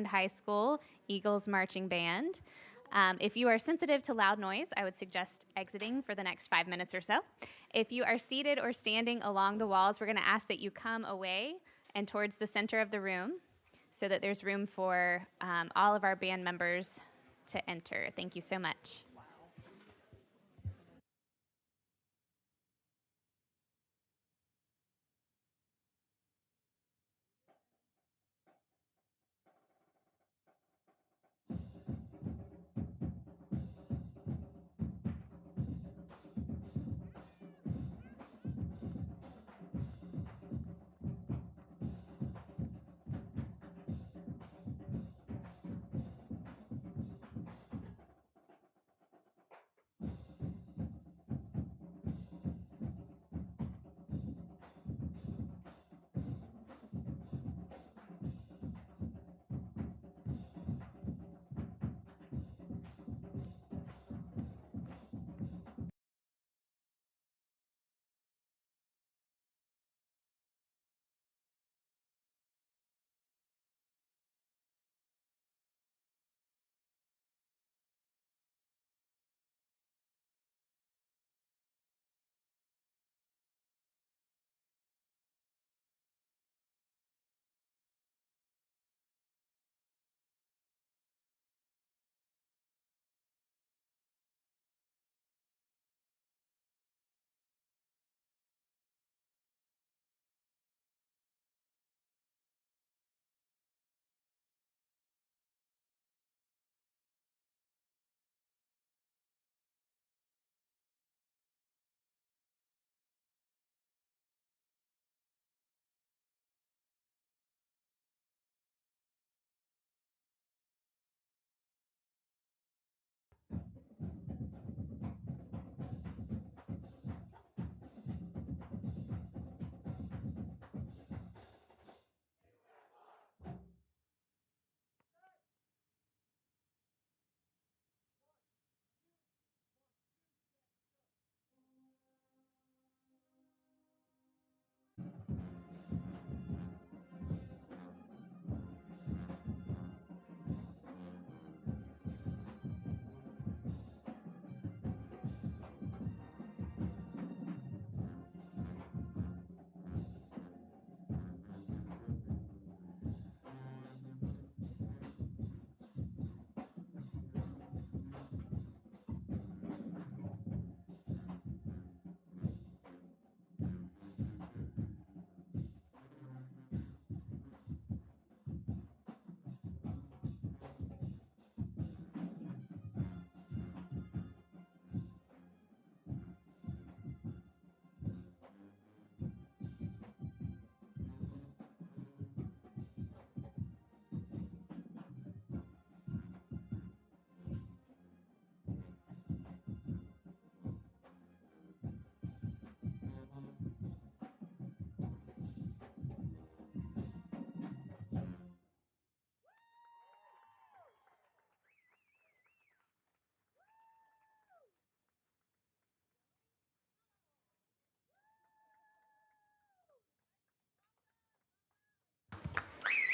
Bannerman High School Eagles Marching Band. If you are sensitive to loud noise, I would suggest exiting for the next 5 minutes or so. If you are seated or standing along the walls, we're going to ask that you come away and towards the center of the room so that there's room for all of our band members to enter. Thank you so much.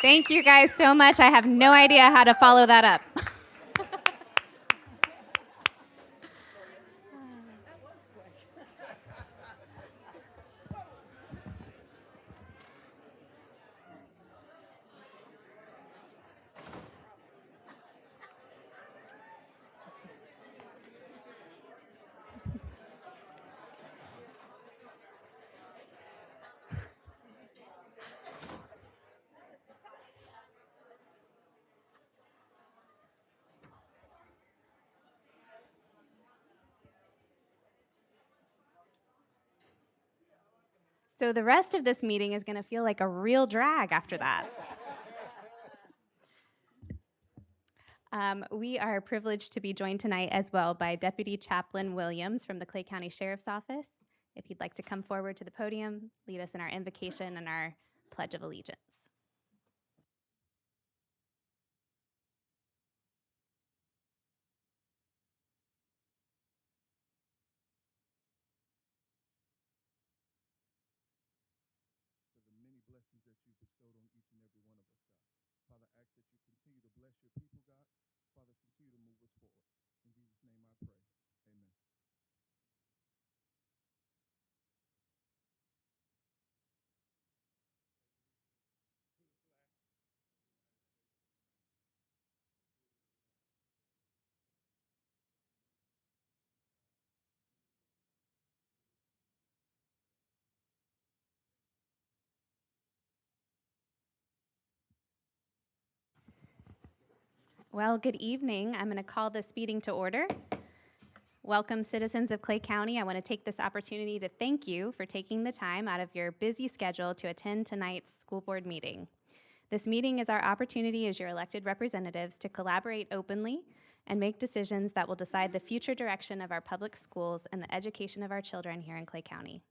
Thank you guys so much. I have no idea how to follow that up. So the rest of this meeting is going to feel like a real drag after that. We are privileged to be joined tonight as well by Deputy Chaplain Williams from the Clay County Sheriff's Office. If you'd like to come forward to the podium, lead us in our invocation and our Pledge of Allegiance. For the many blessings that you bestowed on each and every one of us, God. Father, I ask that you continue to Well, good evening. I'm going to call this meeting to order. Welcome, citizens of Clay County. I want to take this opportunity to thank you for taking the time out of your busy schedule to attend tonight's school board meeting. This meeting is our opportunity as your elected representatives to collaborate openly and make decisions that will decide the future direction of our public schools and the education of our children here in Clay County.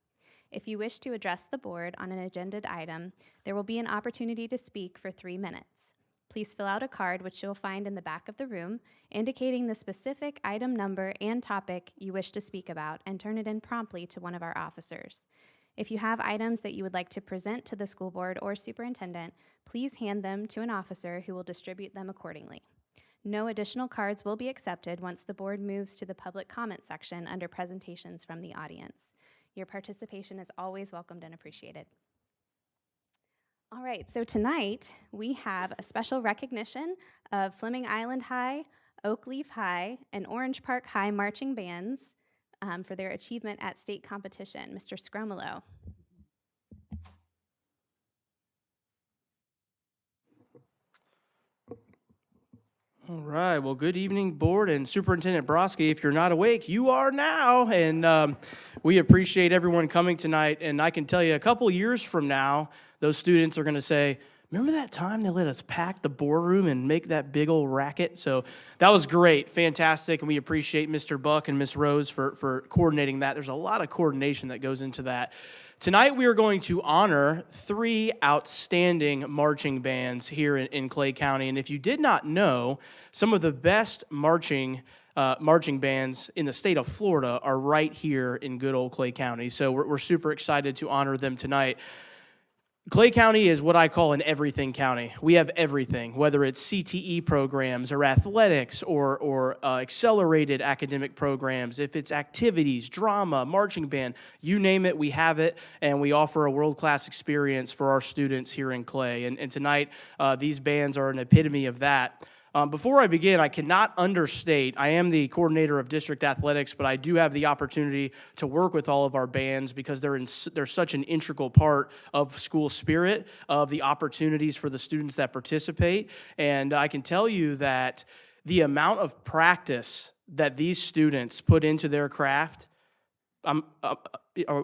If you wish to address the board on an agenda item, there will be an opportunity to speak for 3 minutes. Please fill out a card, which you'll find in the back of the room, indicating the specific item number and topic you wish to speak about, and turn it in promptly to one of our officers. If you have items that you would like to present to the school board or superintendent, please hand them to an officer who will distribute them accordingly. No additional cards will be accepted once the board moves to the public comment section under presentations from the audience. Your participation is always welcomed and appreciated. All right, so tonight we have a special recognition of Fleming Island High, Oakleaf High, and Orange Park High marching bands for their achievement at state competition. Mr. Scrumolo. All right, well, good evening, board and Superintendent Broski. If you're not awake, you are now, and we appreciate everyone coming tonight. And I can tell you, a couple years from now, those students are going to say, remember that time they let us pack the boardroom and make that big old racket? So that was great, fantastic, and we appreciate Mr. Buck and Miss Rose for coordinating that. There's a lot of coordination that goes into that. Tonight we are going to honor 3 outstanding marching bands here in Clay County. And if you did not know, some of the best marching bands in the state of Florida are right here in good old Clay County. So we're super excited to honor them tonight. Clay County is what I call an everything county. We have everything, whether it's CTE programs or athletics or accelerated academic programs. If it's activities, drama, marching band, you name it, we have it, and we offer a world-class experience for our students here in Clay. And tonight, these bands are an epitome of that. Before I begin, I cannot understate, I am the coordinator of district athletics, but I do have the opportunity to work with all of our bands because they're such an integral part of school spirit, of the opportunities for the students that participate. And I can tell you that the amount of practice that these students put into their craft, are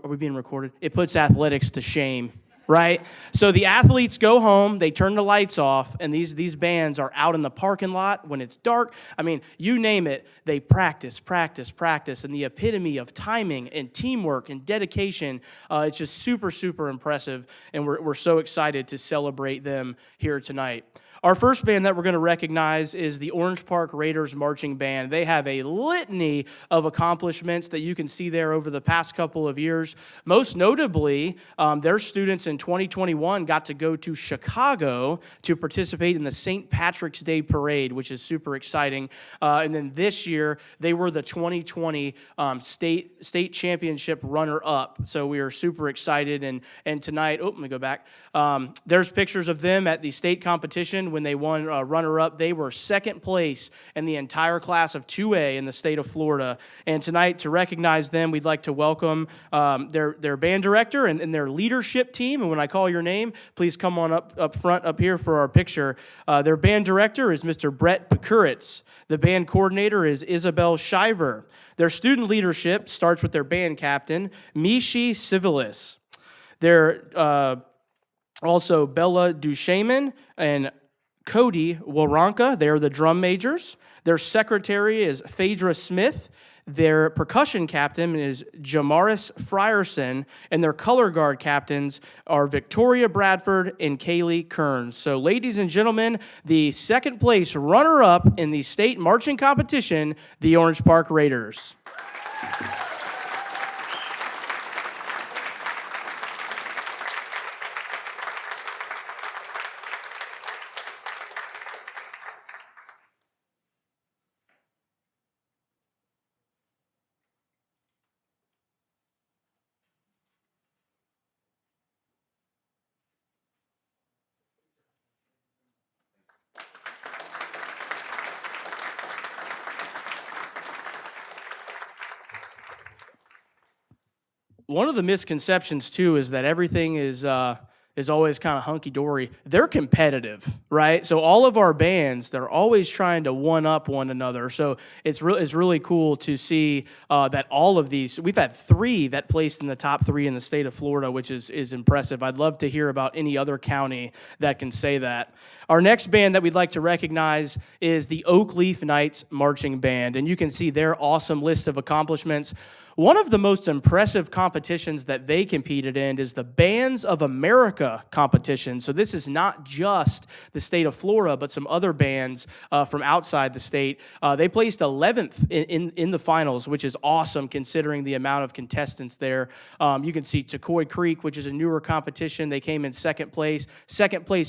we being recorded? It puts athletics to shame. Right? So the athletes go home, they turn the lights off, and these bands are out in the parking lot when it's dark. I mean, you name it, they practice, and the epitome of timing and teamwork and dedication, it's just super, super impressive, and we're so excited to celebrate them here tonight. Our first band that we're going to recognize is the Orange Park Raiders Marching Band. They have a litany of accomplishments that you can see there over the past couple of years. Most notably, their students in 2021 got to go to Chicago to participate in the St. Patrick's Day Parade, which is super exciting. And then this year, they were the 2020 state championship runner-up. So we are super excited. And tonight, let me go back. There's pictures of them at the state competition. When they won runner-up, they were second place in the entire class of 2A in the state of Florida. And tonight, to recognize them, we'd like to welcome their band director and their leadership team. And when I call your name, please come on up front up here for our picture. Their band director is Mr. Brett Pekuritz. The band coordinator is Isabel Shiver. Their student leadership starts with their band captain, Mishi Civilis. They're also Bella Duchemin and Cody Waronka. They're the drum majors. Their secretary is Phaedra Smith. Their percussion captain is Jamaris Frierson. And their color guard captains are Victoria Bradford and Kaylee Kearns. So, ladies and gentlemen, the second place runner-up in the state marching competition, the Orange Park Raiders. One of the misconceptions, too, is that everything is always kind of hunky-dory. They're competitive, right? So all of our bands, they're always trying to one up one another. So it's really cool to see that all of these, we've had 3 that placed in the top 3 in the state of Florida, which is impressive. I'd love to hear about any other county that can say that. Our next band that we'd like to recognize is the Oak Leaf Knights Marching Band, and you can see their awesome list of accomplishments. One of the most impressive competitions that they competed in is the Bands of America competition. So this is not just the state of Florida, but some other bands from outside the state. They placed 11th in the finals, which is awesome considering the amount of contestants there. You can see Tecoy Creek, which is a newer competition. They came in second place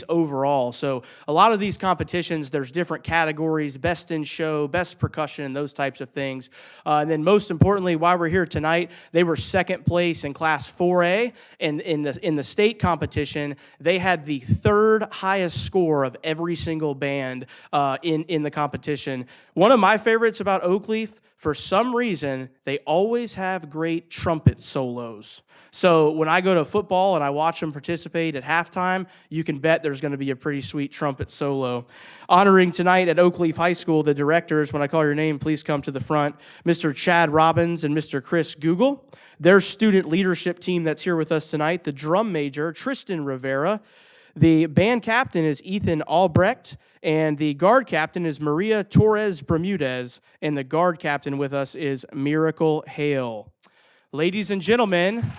overall. So a lot of these competitions, there's different categories, best in show, best percussion, and those types of things. And then most importantly, while we're here tonight, they were second place in Class 4A, and in the state competition, they had the 3rd highest score of every single band in the competition. One of my favorites about Oakleaf, for some reason, they always have great trumpet solos. So when I go to football and I watch them participate at halftime, you can bet there's going to be a pretty sweet trumpet solo. Honoring tonight at Oakleaf High School, the directors, when I call your name, please come to the front, Mr. Chad Robbins and Mr. Chris Google. Their student leadership team that's here with us tonight, the drum major, Tristan Rivera. The band captain is Ethan Albrecht, and the guard captain is Maria Torres Bermudez, and the guard captain with us is Miracle Hale. Ladies and gentlemen,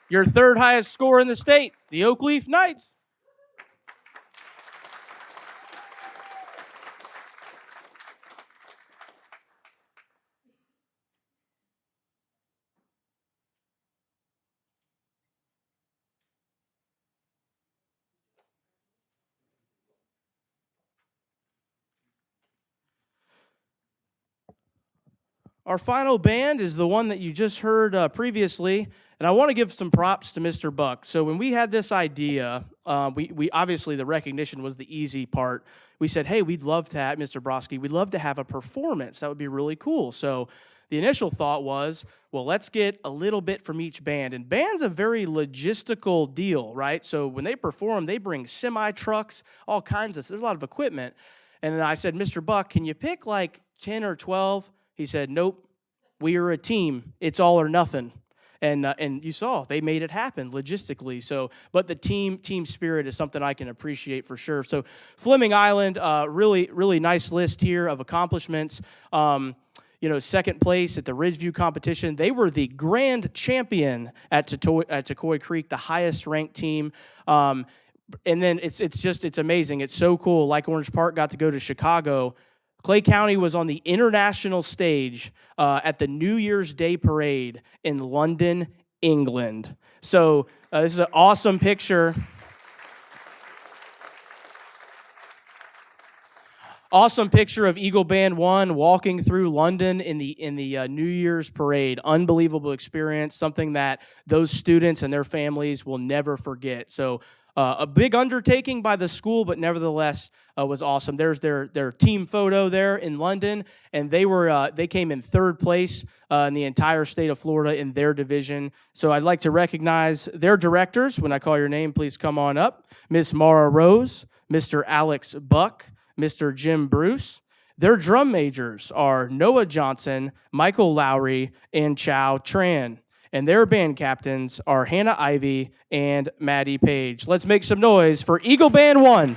your 3rd highest score in the state, the Oakleaf Knights. Our final band is the one that you just heard previously, and I want to give some props to Mr. Buck. So when we had this idea, we obviously the recognition was the easy part. We said, hey, we'd love to have, Mr. Broski, we'd love to have a performance. That would be really cool. So the initial thought was, well, let's get a little bit from each band. And band's a very logistical deal, right? So when they perform, they bring semi-trucks, all kinds of, there's a lot of equipment. And then I said, Mr. Buck, can you pick like 10 or 12? He said, nope, we are a team. It's all or nothing. And you saw, they made it happen logistically. So, but the team spirit is something I can appreciate for sure. So Fleming Island, really nice list here of accomplishments. Second place at the Ridgeview competition. They were the grand champion at Tecoy Creek, the highest ranked team. And then it's amazing. It's so cool. Like Orange Park got to go to Chicago. Clay County was on the international stage at the New Year's Day parade in London, England. So this is an awesome picture. Awesome picture of Eagle Band 1 walking through London in the New Year's parade. Unbelievable experience, something that those students and their families will never forget. So a big undertaking by the school, but nevertheless was awesome. There's their team photo there in London, and they came in 3rd place in the entire state of Florida in their division. So I'd like to recognize their directors. When I call your name, please come on up. Miss Mara Rose, Mr. Alex Buck, Mr. Jim Bruce. Their drum majors are Noah Johnson, Michael Lowry, and Chow Tran. And their band captains are Hannah Ivy and Maddie Page. Let's make some noise for Eagle Band 1.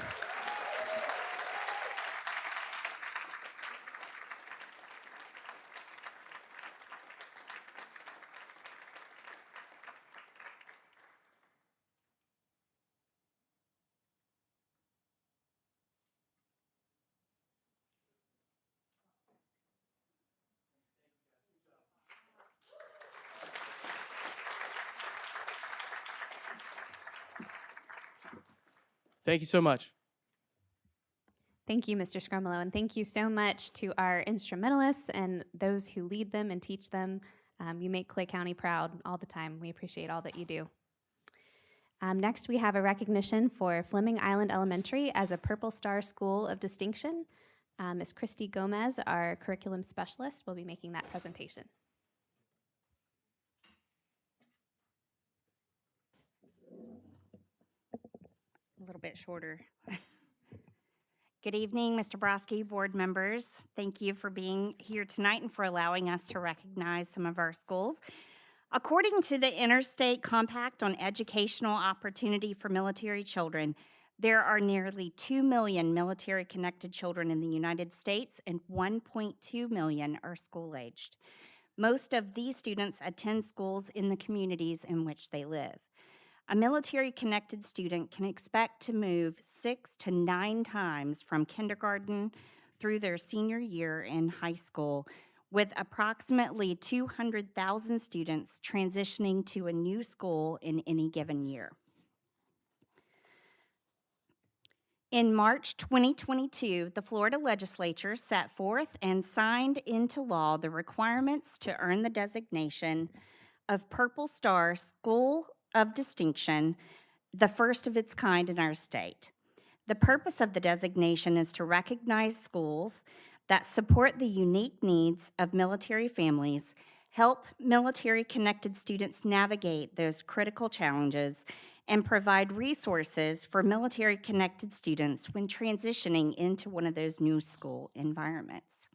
Thank you so much. Thank you, Mr. Scrumolo, and thank you so much to our instrumentalists and those who lead them and teach them. You make Clay County proud all the time. We appreciate all that you do. Next, we have a recognition for Fleming Island Elementary as a Purple Star School of Distinction. Ms. Christy Gomez, our curriculum specialist, will be making that presentation. little bit shorter. Good evening, Mr. Broski, board members. Thank you for being here tonight and for allowing us to recognize some of our schools. According to the Interstate Compact on Educational Opportunity for Military Children, there are nearly 2 million military-connected children in the United States, and 1.2 million are school-aged. Most of these students attend schools in the communities in which they live. A military-connected student can expect to move 6 to 9 times from kindergarten through their senior year in high school, with approximately 200,000 students transitioning to a new school in any given year. In March 2022, the Florida legislature set forth and signed into law the requirements to earn the designation of Purple Star School of Distinction, the first of its kind in our state. The purpose of the designation is to recognize schools that support the unique needs of military families, help military-connected students navigate those critical challenges, and provide resources for military-connected students when transitioning into one of those new school environments.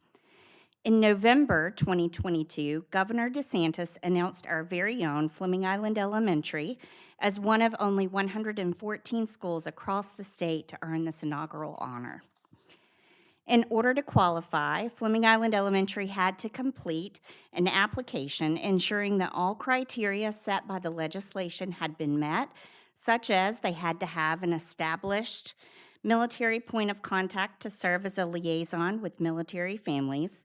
In November 2022, Governor DeSantis announced our very own Fleming Island Elementary as one of only 114 schools across the state to earn this inaugural honor. In order to qualify, Fleming Island Elementary had to complete an application ensuring that all criteria set by the legislation had been met, such as they had to have an established military point of contact to serve as a liaison with military families,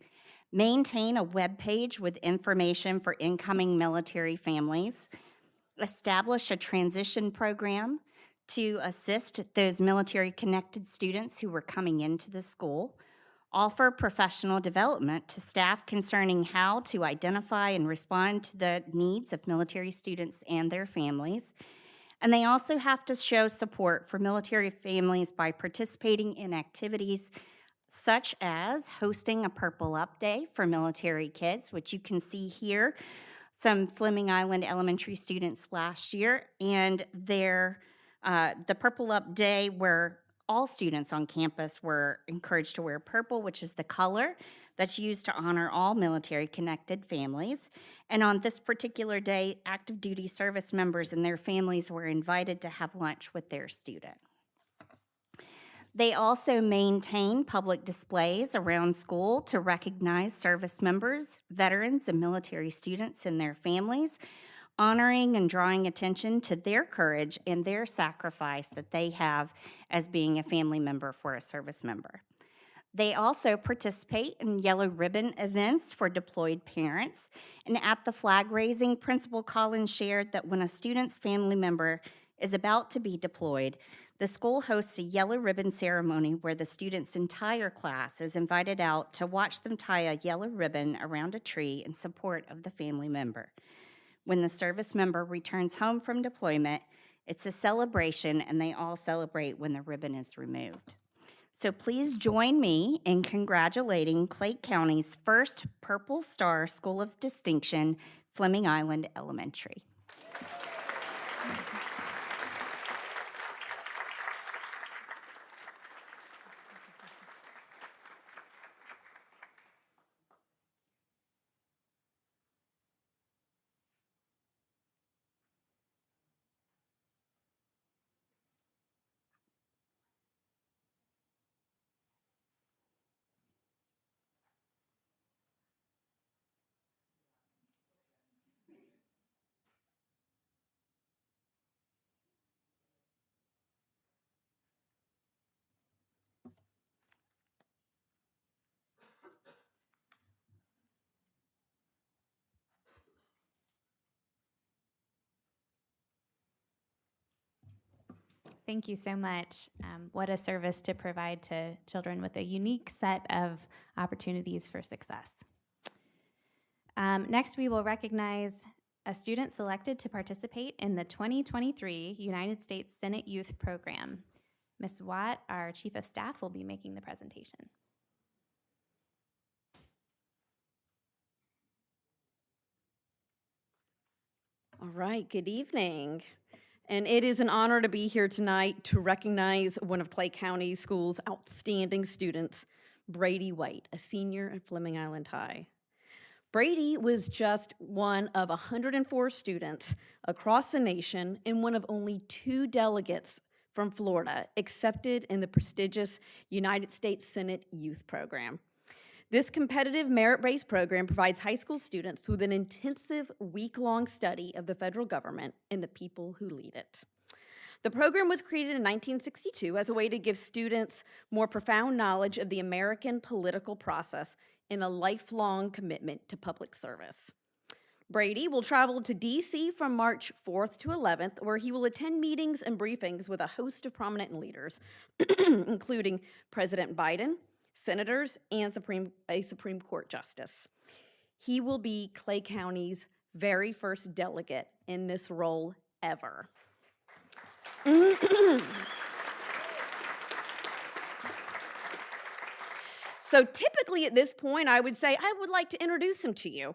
maintain a web page with information for incoming military families, establish a transition program to assist those military-connected students who were coming into the school, offer professional development to staff concerning how to identify and respond to the needs of military students and their families. And they also have to show support for military families by participating in activities such as hosting a Purple Up Day for military kids, which you can see here, some Fleming Island Elementary students last year, and the Purple Up Day where all students on campus were encouraged to wear purple, which is the color that's used to honor all military-connected families. And on this particular day, active duty service members and their families were invited to have lunch with their student. They also maintain public displays around school to recognize service members, veterans, and military students and their families, honoring and drawing attention to their courage and their sacrifice that they have as being a family member for a service member. They also participate in yellow ribbon events for deployed parents. And at the flag raising, Principal Collins shared that when a student's family member is about to be deployed, the school hosts a yellow ribbon ceremony where the student's entire class is invited out to watch them tie a yellow ribbon around a tree in support of the family member. When the service member returns home from deployment, it's a celebration, and they all celebrate when the ribbon is removed. So please join me in congratulating Clay County's first Purple Star School of Distinction, Fleming Island Elementary. Thank you so much. What a service to provide to children with a unique set of opportunities for success. Next, we will recognize a student selected to participate in the 2023 United States Senate Youth Program. Ms. Watt, our Chief of Staff, will be making the presentation. All right, good evening. and it is an honor to be here tonight to recognize one of Clay County Schools' outstanding students, Brady White, a senior at Fleming Island High. Brady was just one of 104 students across the nation and one of only 2 delegates from Florida accepted in the prestigious United States Senate Youth Program. This competitive merit-based program provides high school students with an intensive week-long study of the federal government and the people who lead it. The program was created in 1962 as a way to give students more profound knowledge of the American political process and a lifelong commitment to public service. Brady will travel to D.C. from March 4th to 11th, where he will attend meetings and briefings with a host of prominent leaders, including President Biden, senators, and a Supreme Court justice. He will be Clay County's very first delegate in this role ever. So typically at this point, I would say, I would like to introduce him to you.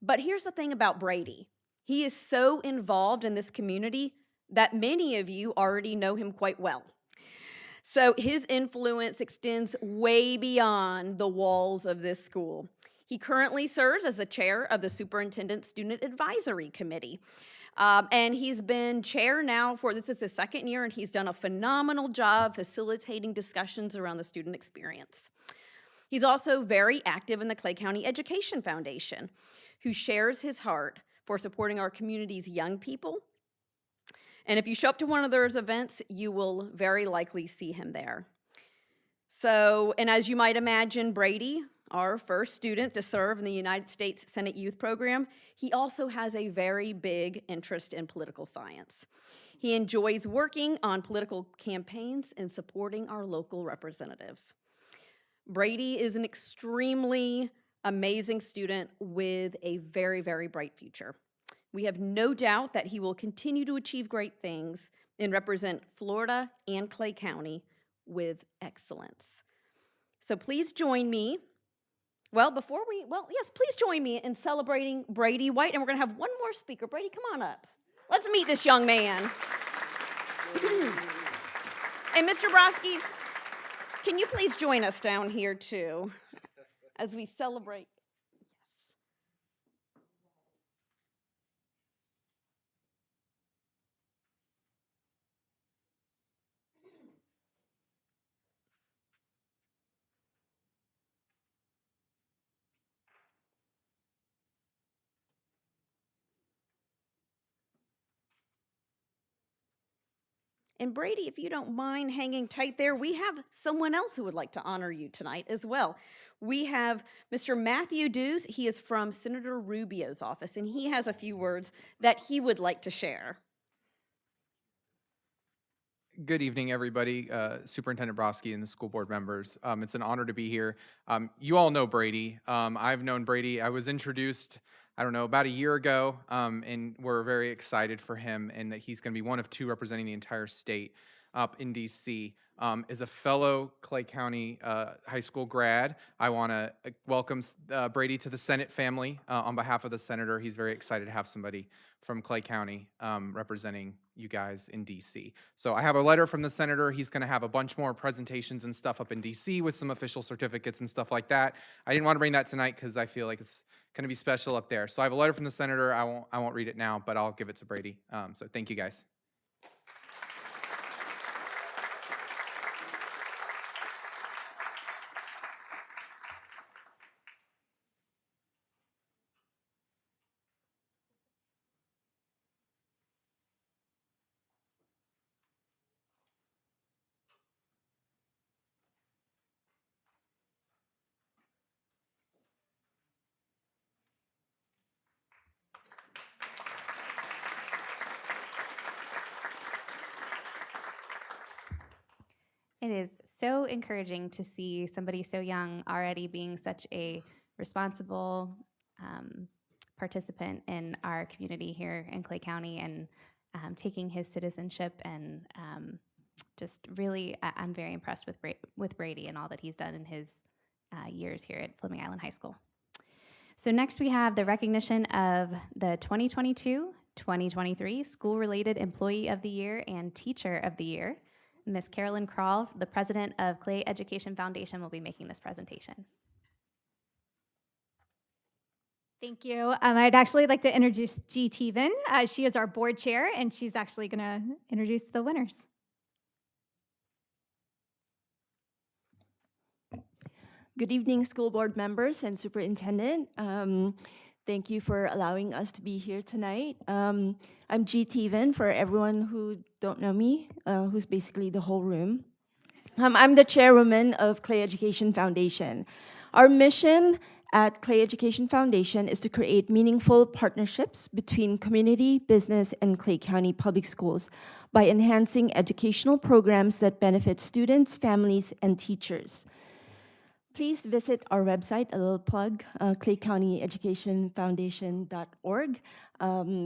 But here's the thing about Brady. He is so involved in this community that many of you already know him quite well. So his influence extends way beyond the walls of this school. He currently serves as the chair of the Superintendent Student Advisory Committee. And he's been chair now this is his 2nd year, and he's done a phenomenal job facilitating discussions around the student experience. He's also very active in the Clay County Education Foundation, who shares his heart for supporting our community's young people. And if you show up to one of those events, you will very likely see him there. So, and as you might imagine, Brady, our first student to serve in the United States Senate Youth Program, he also has a very big interest in political science. He enjoys working on political campaigns and supporting our local representatives. Brady is an extremely amazing student with a very, very bright future. We have no doubt that he will continue to achieve great things and represent Florida and Clay County with excellence. So please join me. Please join me in celebrating Brady White, and we're going to have one more speaker. Brady, come on up. Let's meet this young man. And Mr. Broski, can you please join us down here too as we celebrate? And Brady, if you don't mind hanging tight there, we have someone else who would like to honor you tonight as well. We have Mr. Matthew Dews. He is from Senator Rubio's office, and he has a few words that he would like to share. Good evening, everybody. Superintendent Broski and the school board members. It's an honor to be here. You all know Brady. I've known Brady. I was introduced, about a year ago, and we're very excited for him and that he's going to be one of 2 representing the entire state up in D.C. As a fellow Clay County high school grad, I want to welcome Brady to the Senate family. On behalf of the senator, he's very excited to have somebody from Clay County representing you guys in D.C. So I have a letter from the senator. He's going to have a bunch more presentations and stuff up in D.C. with some official certificates and stuff like that. I didn't want to bring that tonight because I feel like it's going to be special up there. So I have a letter from the senator. I won't read it now, but I'll give it to Brady. So thank you, guys. It is so encouraging to see somebody so young already being such a responsible participant in our community here in Clay County and taking his citizenship and just really, I'm very impressed with Brady and all that he's done in his years here at Fleming Island High School. So next we have the recognition of the 2023 School-Related Employee of the Year and Teacher of the Year. Ms. Carolyn Krall, the president of Clay Education Foundation, will be making this presentation. Thank you. I'd actually like to introduce G. Teven. She is our board chair, and she's actually going to introduce the winners. Good evening, school board members and superintendent. Thank you for allowing us to be here tonight. I'm G. Teven, for everyone who don't know me, who's basically the whole room. I'm the chairwoman of Clay Education Foundation. Our mission at Clay Education Foundation is to create meaningful partnerships between community, business, and Clay County Public Schools by enhancing educational programs that benefit students, families, and teachers. Please visit our website, a little plug, claycountyeducationfoundation.org,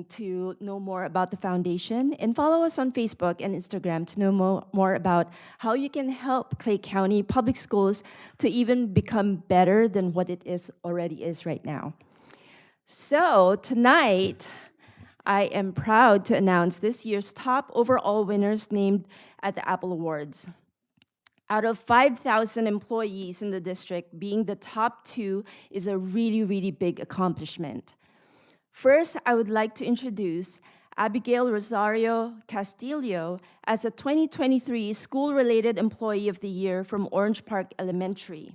to know more about the foundation, and follow us on Facebook and Instagram to know more about how you can help Clay County Public Schools to even become better than what it already is right now. So tonight, I am proud to announce this year's top overall winners named at the Apple Awards. Out of 5,000 employees in the district, being the top 2 is a really, really big accomplishment. First, I would like to introduce Abigail Rosario Castillo as a 2023 School-Related Employee of the Year from Orange Park Elementary.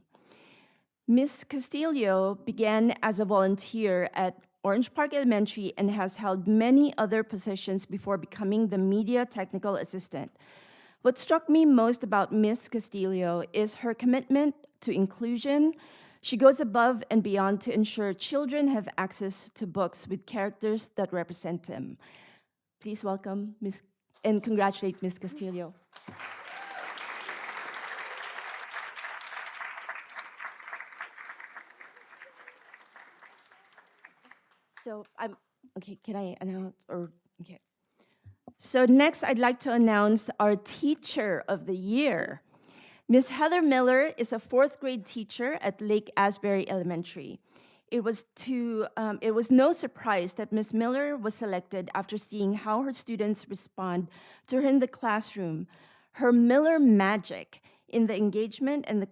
Ms. Castillo began as a volunteer at Orange Park Elementary and has held many other positions before becoming the Media Technical Assistant. What struck me most about Ms. Castillo is her commitment to inclusion. She goes above and beyond to ensure children have access to books with characters that represent them. Please welcome and congratulate Ms. Castillo. So can I announce, okay. So next, I'd like to announce our Teacher of the Year. Ms. Heather Miller is a 4th grade teacher at Lake Asbury Elementary. It was no surprise that Ms. Miller was selected after seeing how her students respond to her in the classroom. Her Miller magic in the engagement and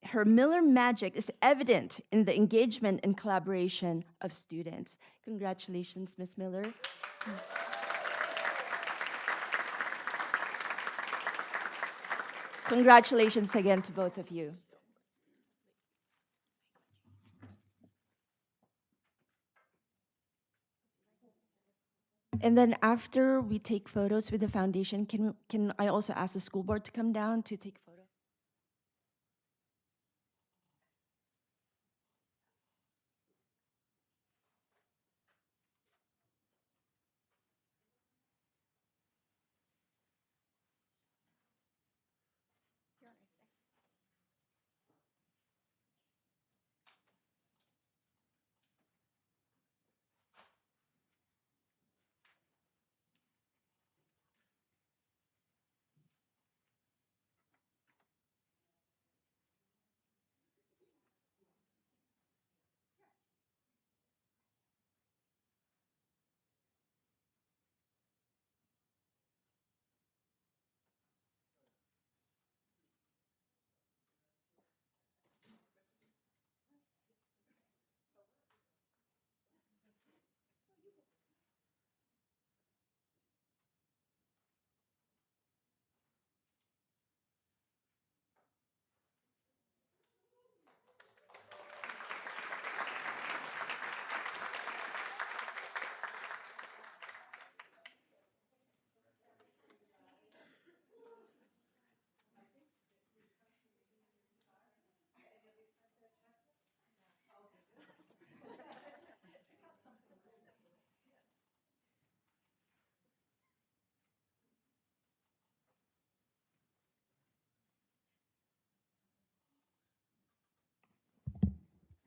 her Miller magic is evident in the engagement and collaboration of students. Congratulations, Ms. Miller. Congratulations again to both of you. And then after we take photos with the foundation, can I also ask the school board to come down to take photos?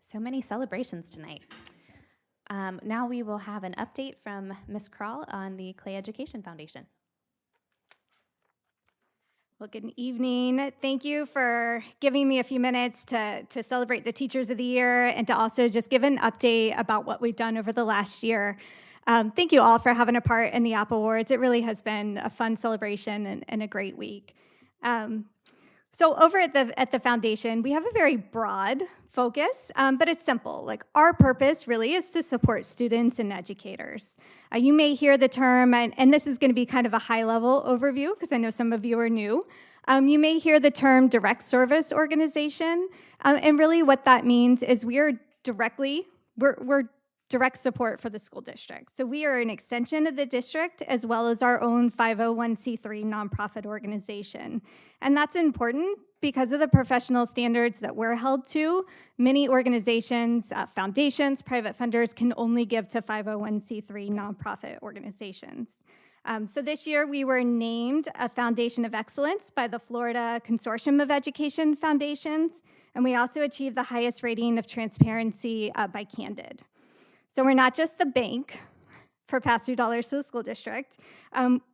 So many celebrations tonight. Now we will have an update from Ms. Krall on the Clay Education Foundation. Well, good evening. Thank you for giving me a few minutes to celebrate the Teachers of the Year and to also just give an update about what we've done over the last year. Thank you all for having a part in the App Awards. It really has been a fun celebration and a great week. So over at the foundation, we have a very broad focus, but it's simple. Like, our purpose really is to support students and educators. You may hear the term, and this is going to be kind of a high-level overview because I know some of you are new. You may hear the term direct service organization, and really what that means is we're direct support for the school district. So we are an extension of the district as well as our own 501c3 nonprofit organization. And that's important because of the professional standards that we're held to. Many organizations, foundations, private funders can only give to 501c3 nonprofit organizations. So this year we were named a Foundation of Excellence by the Florida Consortium of Education Foundations, and we also achieved the highest rating of transparency by Candid. So we're not just the bank for pass-through dollars to the school district.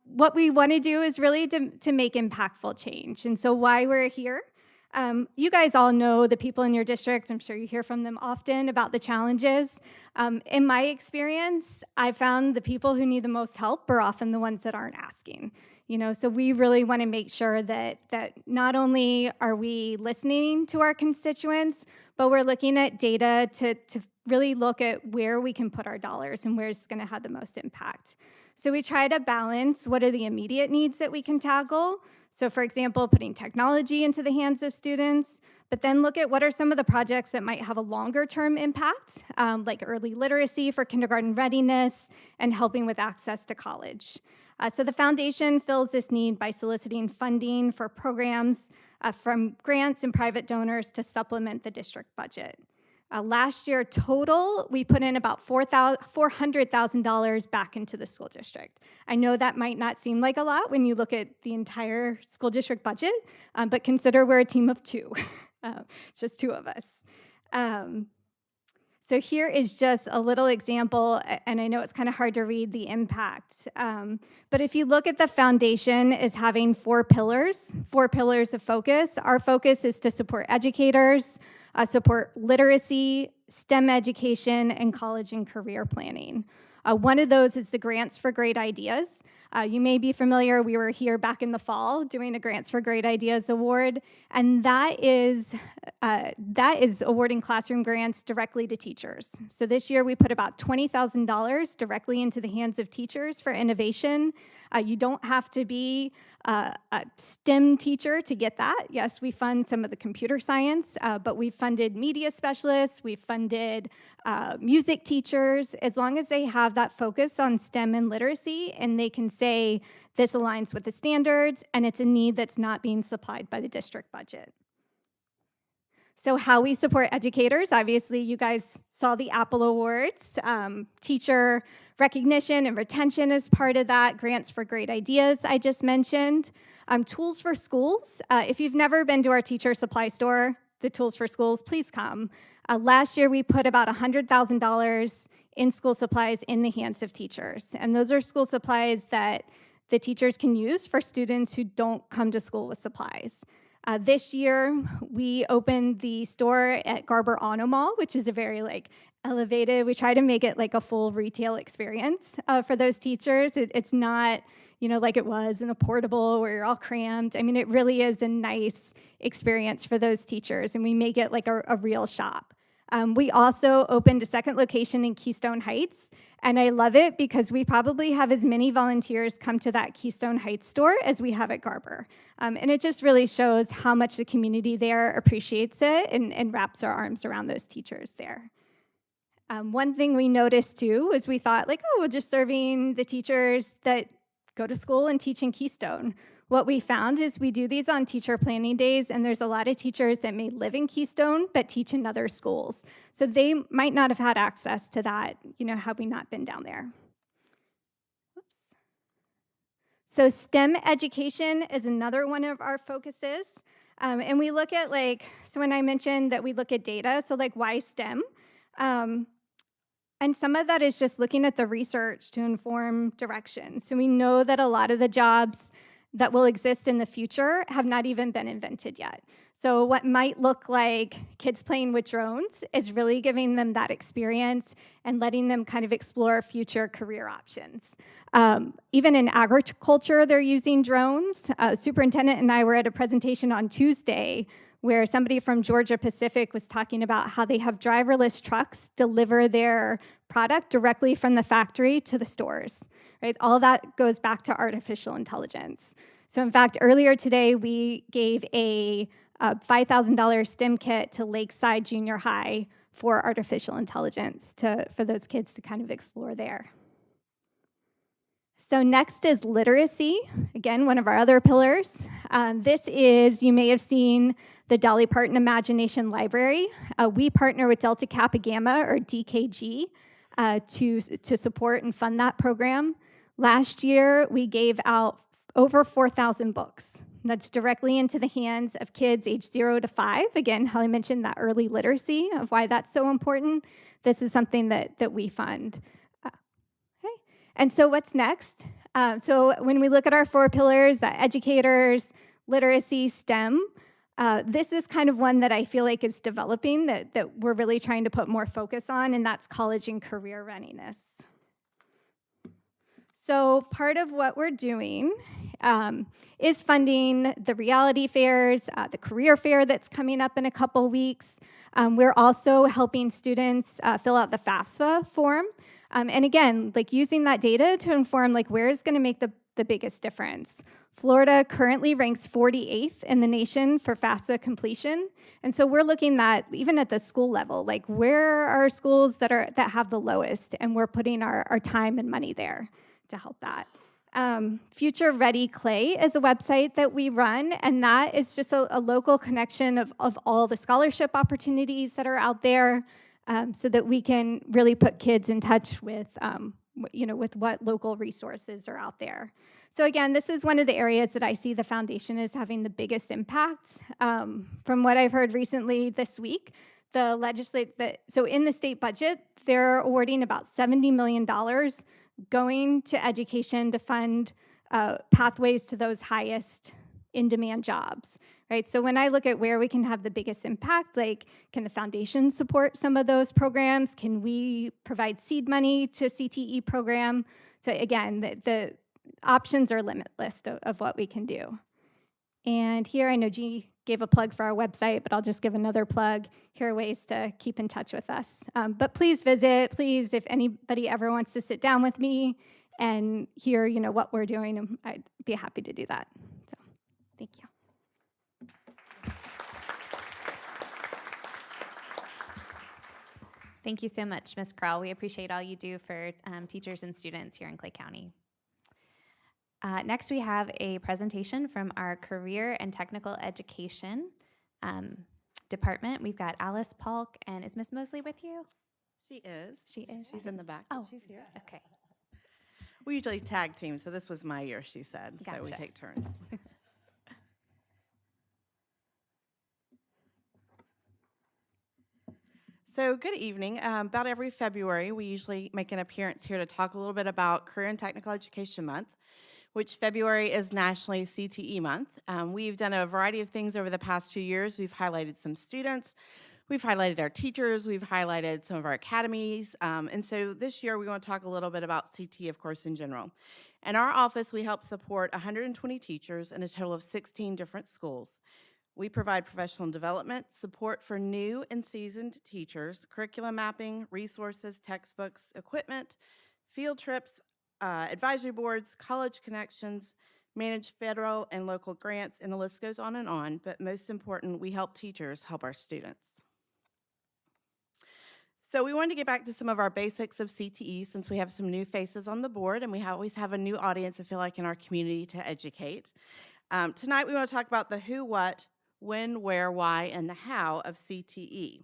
What we want to do is really to make impactful change. And so why we're here, you guys all know the people in your district. I'm sure you hear from them often about the challenges. In my experience, I found the people who need the most help are often the ones that aren't asking. So we really want to make sure that not only are we listening to our constituents, but we're looking at data to really look at where we can put our dollars and where it's going to have the most impact. So we try to balance what are the immediate needs that we can tackle. So for example, putting technology into the hands of students, but then look at what are some of the projects that might have a longer term impact, like early literacy for kindergarten readiness and helping with access to college. So the foundation fills this need by soliciting funding for programs from grants and private donors to supplement the district budget. Last year total, we put in about $400,000 back into the school district. I know that might not seem like a lot when you look at the entire school district budget, but consider we're a team of two, just two of us. So here is just a little example, and I know it's kind of hard to read the impact, but if you look at the foundation as having four pillars of focus. Our focus is to support educators, support literacy, STEM education, and college and career planning. One of those is the Grants for Great Ideas. You may be familiar, we were here back in the fall doing a Grants for Great Ideas award, and that is awarding classroom grants directly to teachers. So this year we put about $20,000 directly into the hands of teachers for innovation. You don't have to be a STEM teacher to get that. Yes, we fund some of the computer science, but we've funded media specialists, we've funded music teachers, as long as they have that focus on STEM and literacy and they can say this aligns with the standards and it's a need that's not being supplied by the district budget. So how we support educators, obviously you guys saw the Apple Awards. Teacher recognition and retention is part of that. Grants for Great Ideas I just mentioned. Tools for Schools. If you've never been to our teacher supply store, the Tools for Schools, please come. Last year we put about $100,000 in school supplies in the hands of teachers. And those are school supplies that the teachers can use for students who don't come to school with supplies. This year, we opened the store at Garber Auto Mall, which is a very elevated, we try to make it like a full retail experience for those teachers. It's not, like it was in a portable where you're all crammed. I mean, it really is a nice experience for those teachers, and we make it like a real shop. We also opened a second location in Keystone Heights, and I love it because we probably have as many volunteers come to that Keystone Heights store as we have at Garber. And it just really shows how much the community there appreciates it and wraps our arms around those teachers there. One thing we noticed too was we thought we're just serving the teachers that go to school and teach in Keystone. What we found is we do these on teacher planning days, and there's a lot of teachers that may live in Keystone but teach in other schools. So they might not have had access to that, had we not been down there. Oops. So STEM education is another one of our focuses. And we look at so when I mentioned that we look at data, so why STEM? And some of that is just looking at the research to inform direction. So we know that a lot of the jobs that will exist in the future have not even been invented yet. So what might look like kids playing with drones is really giving them that experience and letting them kind of explore future career options. Even in agriculture, they're using drones. Superintendent and I were at a presentation on Tuesday where somebody from Georgia Pacific was talking about how they have driverless trucks deliver their product directly from the factory to the stores, right? All that goes back to artificial intelligence. So in fact, earlier today, we gave a $5,000 STEM kit to Lakeside Junior High for artificial intelligence for those kids to kind of explore there. So next is literacy, again, one of our other pillars. This is, you may have seen the Dolly Parton Imagination Library. We partner with Delta Kappa Gamma, or DKG, to support and fund that program. Last year, we gave out over 4,000 books. That's directly into the hands of kids age 0 to 5. Again, how I mentioned that early literacy of why that's so important. This is something that we fund. Okay. And so what's next? So when we look at our 4 pillars, that educators, literacy, STEM, this is kind of one that I feel like is developing that we're really trying to put more focus on, and that's college and career readiness. So part of what we're doing is funding the reality fairs, the career fair that's coming up in a couple weeks. We're also helping students fill out the FAFSA form. And again, like using that data to inform like where is going to make the biggest difference. Florida currently ranks 48th in the nation for FAFSA completion. And so we're looking at, even at the school level, like where are schools that have the lowest, and we're putting our time and money there to help that. Future Ready Clay is a website that we run, and that is just a local connection of all the scholarship opportunities that are out there, so that we can really put kids in touch with, with what local resources are out there. So again, this is one of the areas that I see the foundation is having the biggest impact. From what I've heard recently this week, so in the state budget, they're awarding about $70 million going to education to fund pathways to those highest in-demand jobs, right? So when I look at where we can have the biggest impact, like can the foundation support some of those programs? Can we provide seed money to CTE program? So again, the options are limitless of what we can do. And here, I know G gave a plug for our website, but I'll just give another plug. Here are ways to keep in touch with us. But please visit, please, if anybody ever wants to sit down with me and hear, what we're doing, I'd be happy to do that. So, thank you. Thank you so much, Ms. Krall. We appreciate all you do for teachers and students here in Clay County. Next, we have a presentation from our Career and Technical Education department. We've got Alice Polk, and is Ms. Mosley with you? She is. She is? She's in the back. Oh, She's here. okay. We usually tag team, so this was my year, she said. So we Gotcha. take turns. So good evening. About every February, we usually make an appearance here to talk a little bit about Career and Technical Education Month, which February is Nationally CTE Month. We've done a variety of things over the past few years. We've highlighted some students, we've highlighted our teachers, we've highlighted some of our academies, and so this year we want to talk a little bit about CTE, of course, in general. In our office, we help support 120 teachers in a total of 16 different schools. We provide professional development, support for new and seasoned teachers, curriculum mapping, resources, textbooks, equipment, field trips, advisory boards, college connections, manage federal and local grants, and the list goes on, but most important, we help teachers help our students. So we wanted to get back to some of our basics of CTE since we have some new faces on the board, and we always have a new audience, I feel like, in our community to educate. Tonight we want to talk about the who, what, when, where, why, and the how of CTE.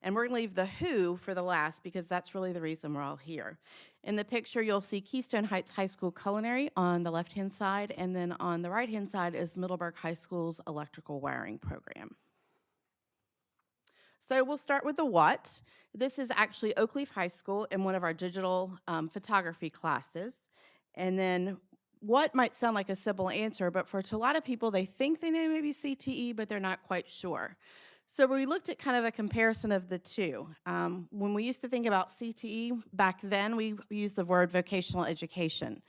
And we're going to leave the who for the last because that's really the reason we're all here. In the picture, you'll see Keystone Heights High School Culinary on the left-hand side, and then on the right-hand side is Middleburg High School's electrical wiring program. So we'll start with the what. This is actually Oak Leaf High School in one of our digital photography classes. And then what might sound like a simple answer, but for a lot of people, they think they know maybe CTE, but they're not quite sure. So we looked at kind of a comparison of the two. When we used to think about CTE, back then we used the word vocational education,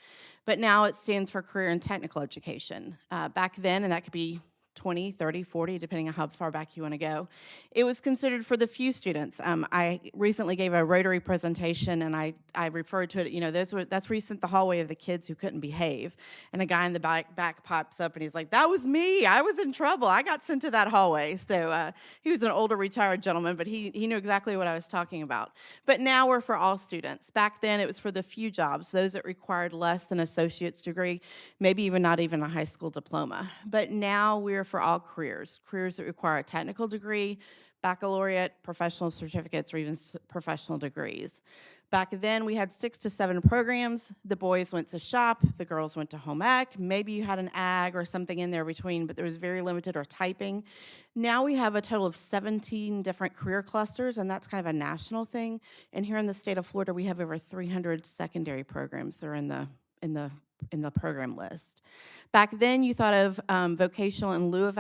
but now it stands for career and technical education. Back then, and that could be 20, 30, 40, depending on how far back you want to go, it was considered for the few students. I recently gave a Rotary presentation, and I referred to it, you know, that's where you sent the hallway of the kids who couldn't behave. And a guy in the back pops up, and he's like, that was me. I was in trouble. I got sent to that hallway. So he was an older retired gentleman, but he knew exactly what I was talking about. But now we're for all students. Back then, it was for the few jobs, those that required less than an associate's degree, maybe even not even a high school diploma. But now we're for all careers that require a technical degree, baccalaureate, professional certificates, or even professional degrees. Back then, we had 6 to 7 programs. The boys went to shop, the girls went to home ec. Maybe you had an ag or something in there between, but there was very limited, or typing. Now we have a total of 17 different career clusters, and that's kind of a national thing. And here in the state of Florida, we have over 300 secondary programs that are in the program list. Back then, you thought of vocational in lieu of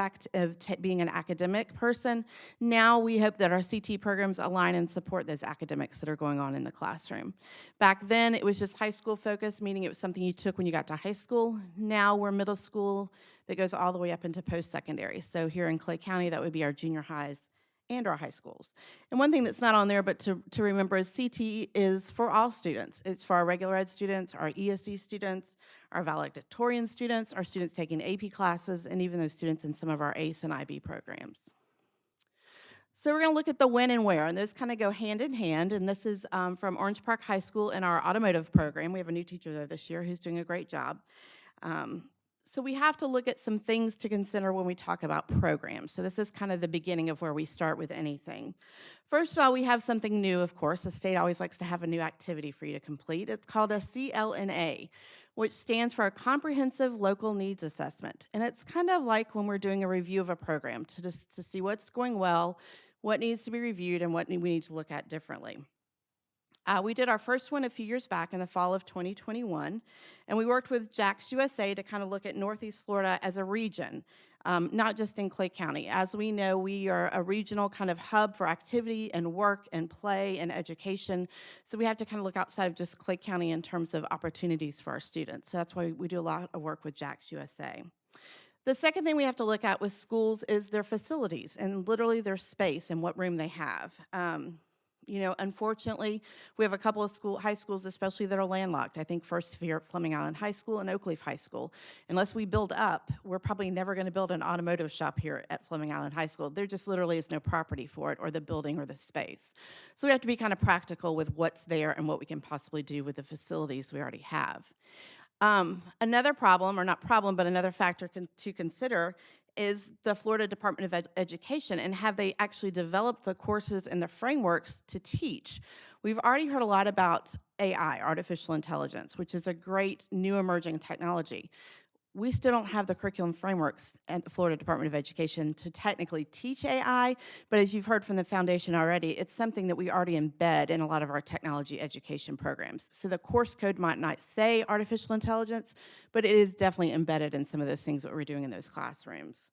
being an academic person. Now we hope that our CT programs align and support those academics that are going on in the classroom. Back then, it was just high school focused, meaning it was something you took when you got to high school. Now we're middle school that goes all the way up into post-secondary. So here in Clay County, that would be our junior highs and our high schools. And one thing that's not on there, but to remember, is CTE is for all students. It's for our regular ed students, our ESE students, our valedictorian students, our students taking AP classes, and even those students in some of our ACE and IB programs. So we're going to look at the when and where, and those kind of go hand in hand. And this is from Orange Park High School in our automotive program. We have a new teacher there this year who's doing a great job. So we have to look at some things to consider when we talk about programs. So this is kind of the beginning of where we start with anything. First of all, we have something new, of course. The state always likes to have a new activity for you to complete. It's called a CLNA, which stands for a Comprehensive Local Needs Assessment. And it's kind of like when we're doing a review of a program to see what's going well, what needs to be reviewed, and what we need to look at differently. We did our first one a few years back in the fall of 2021, and we worked with JAX USA to kind of look at Northeast Florida as a region, not just in Clay County. As we know, we are a regional kind of hub for activity and work and play and education, so we have to kind of look outside of just Clay County in terms of opportunities for our students. So that's why we do a lot of work with JAX USA. The second thing we have to look at with schools is their facilities and literally their space and what room they have. You know, unfortunately, we have a couple of high schools, especially that are landlocked. I think first here at Fleming Island High School and Oak Leaf High School. Unless we build up, we're probably never going to build an automotive shop here at Fleming Island High School. There just literally is no property for it, or the building, or the space. So we have to be kind of practical with what's there and what we can possibly do with the facilities we already have. Another problem, or not problem, but another factor to consider is the Florida Department of Education, and have they actually developed the courses and the frameworks to teach? We've already heard a lot about AI, artificial intelligence, which is a great new emerging technology. We still don't have the curriculum frameworks at the Florida Department of Education to technically teach AI, but as you've heard from the foundation already, it's something that we already embed in a lot of our technology education programs. So the course code might not say artificial intelligence, but it is definitely embedded in some of those things that we're doing in those classrooms.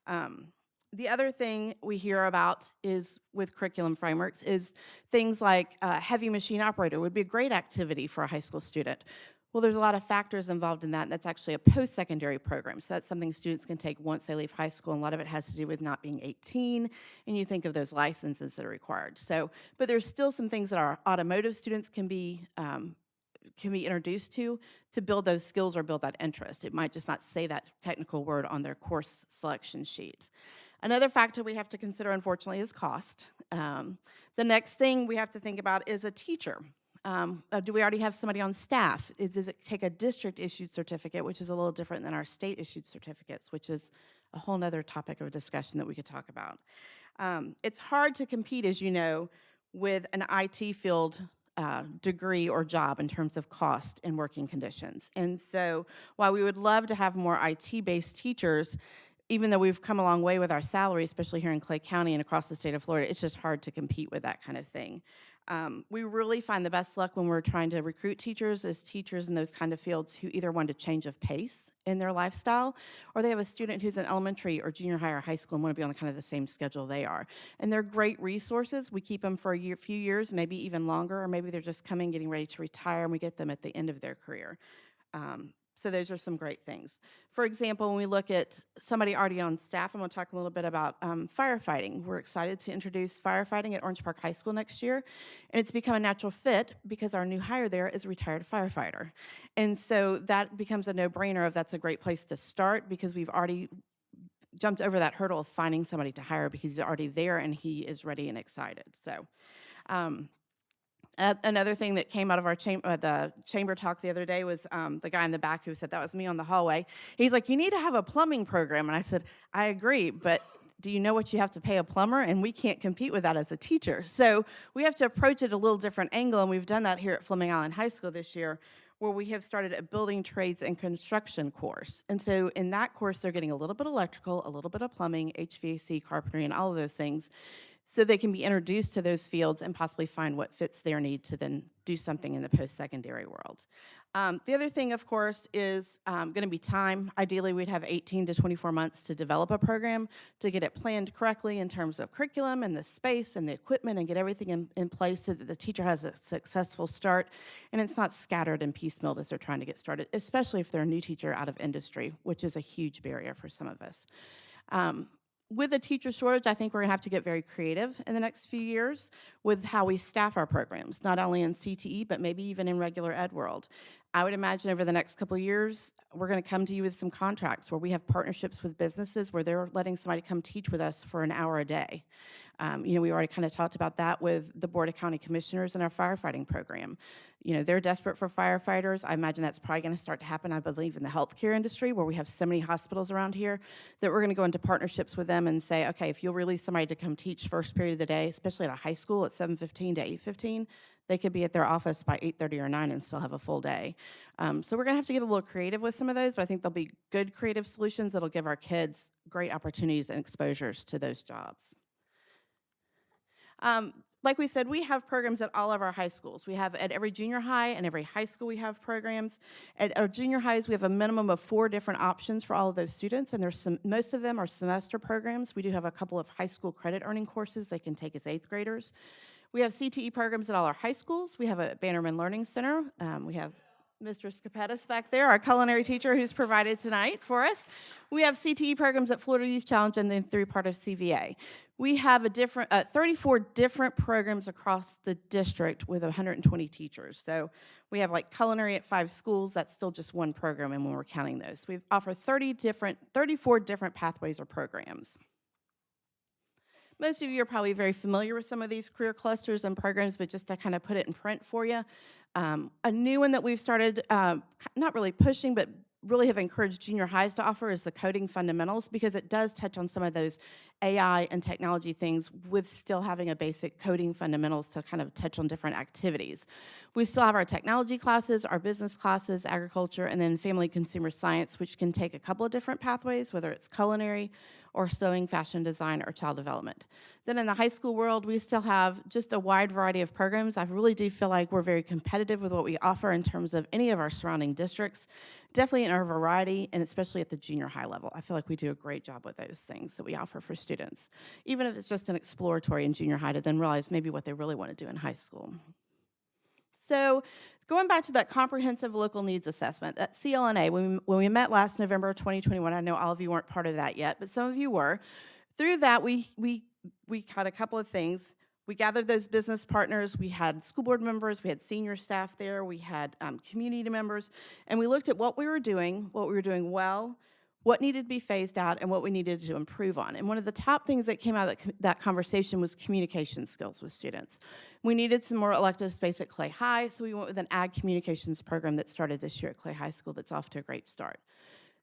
The other thing we hear about is with curriculum frameworks is things like heavy machine operator would be a great activity for a high school student. Well, there's a lot of factors involved in that, and that's actually a post-secondary program. So that's something students can take once they leave high school, and a lot of it has to do with not being 18, and you think of those licenses that are required. So, but there's still some things that our automotive students can be introduced to build those skills or build that interest. It might just not say that technical word on their course selection sheet. Another factor we have to consider, unfortunately, is cost. The next thing we have to think about is a teacher. Do we already have somebody on staff? Does it take a district-issued certificate, which is a little different than our state-issued certificates, which is a whole nother topic of discussion that we could talk about. It's hard to compete, as you know, with an IT field degree or job in terms of cost and working conditions. And so while we would love to have more IT-based teachers, even though we've come a long way with our salary, especially here in Clay County and across the state of Florida, it's just hard to compete with that kind of thing. We really find the best luck when we're trying to recruit teachers is teachers in those kind of fields who either want a change of pace in their lifestyle, or they have a student who's in elementary or junior high or high school and want to be on kind of the same schedule they are. And they're great resources. We keep them for a few years, maybe even longer, or maybe they're just coming, getting ready to retire, and we get them at the end of their career. So those are some great things. For example, when we look at somebody already on staff, I'm going to talk a little bit about firefighting. We're excited to introduce firefighting at Orange Park High School next year, and it's become a natural fit because our new hire there is a retired firefighter. And so that becomes a no-brainer of that's a great place to start because we've already jumped over that hurdle of finding somebody to hire because he's already there and he is ready and excited. So another thing that came out of our the chamber talk the other day was the guy in the back who said, that was me on the hallway. He's like, you need to have a plumbing program. And I said, I agree, but do you know what you have to pay a plumber? And we can't compete with that as a teacher. So we have to approach it a little different angle, and we've done that here at Fleming Island High School this year, where we have started a building trades and construction course. And so in that course, they're getting a little bit electrical, a little bit of plumbing, HVAC, carpentry, and all of those things, so they can be introduced to those fields and possibly find what fits their need to then do something in the post-secondary world. The other thing, of course, is going to be time. Ideally, we'd have 18 to 24 months to develop a program, to get it planned correctly in terms of curriculum and the space and the equipment, and get everything in place so that the teacher has a successful start and it's not scattered and piecemealed as they're trying to get started, especially if they're a new teacher out of industry, which is a huge barrier for some of us. With the teacher shortage, I think we're going to have to get very creative in the next few years with how we staff our programs, not only in CTE, but maybe even in regular ed world. I would imagine over the next couple of years, we're going to come to you with some contracts where we have partnerships with businesses where they're letting somebody come teach with us for an hour a day. We already kind of talked about that with the Board of County Commissioners and our firefighting program. They're desperate for firefighters. I imagine that's probably going to start to happen, I believe, in the healthcare industry where we have so many hospitals around here that we're going to go into partnerships with them and say, okay, if you'll release somebody to come teach first period of the day, especially at a high school at 7:15 to 8:15, they could be at their office by 8:30 or 9 and still have a full day. So we're going to have to get a little creative with some of those, but I think there'll be good creative solutions that'll give our kids great opportunities and exposures to those jobs. Like we said, we have programs at all of our high schools. We have at every junior high and every high school we have programs. At our junior highs, we have a minimum of 4 different options for all of those students, and most of them are semester programs. We do have a couple of high school credit earning courses they can take as 8th graders. We have CTE programs at all our high schools. We have a Bannerman Learning Center. We have Mr. Scapetis back there, our culinary teacher who's provided tonight for us. We have CTE programs at Florida Youth Challenge and then through part of CVA. We have 34 different programs across the district with 120 teachers. So we have like culinary at 5 schools. That's still just one program, and when we're counting those, we offer 34 different pathways or programs. Most of you are probably very familiar with some of these career clusters and programs, but just to kind of put it in print for you, a new one that we've started, not really pushing, but really have encouraged junior highs to offer is the coding fundamentals, because it does touch on some of those AI and technology things with still having a basic coding fundamentals to kind of touch on different activities. We still have our technology classes, our business classes, agriculture, and then family consumer science, which can take a couple of different pathways, whether it's culinary or sewing, fashion design, or child development. Then in the high school world, we still have just a wide variety of programs. I really do feel like we're very competitive with what we offer in terms of any of our surrounding districts, definitely in our variety, and especially at the junior high level. I feel like we do a great job with those things that we offer for students, even if it's just an exploratory in junior high to then realize maybe what they really want to do in high school. So going back to that comprehensive local needs assessment, that CLNA, when we met last November 2021, I know all of you weren't part of that yet, but some of you were. Through that, we had a couple of things. We gathered those business partners. We had school board members. We had senior staff there. We had community members. And we looked at what we were doing well, what needed to be phased out, and what we needed to improve on. And one of the top things that came out of that conversation was communication skills with students. We needed some more elective space at Clay High, so we went with an ag communications program that started this year at Clay High School that's off to a great start.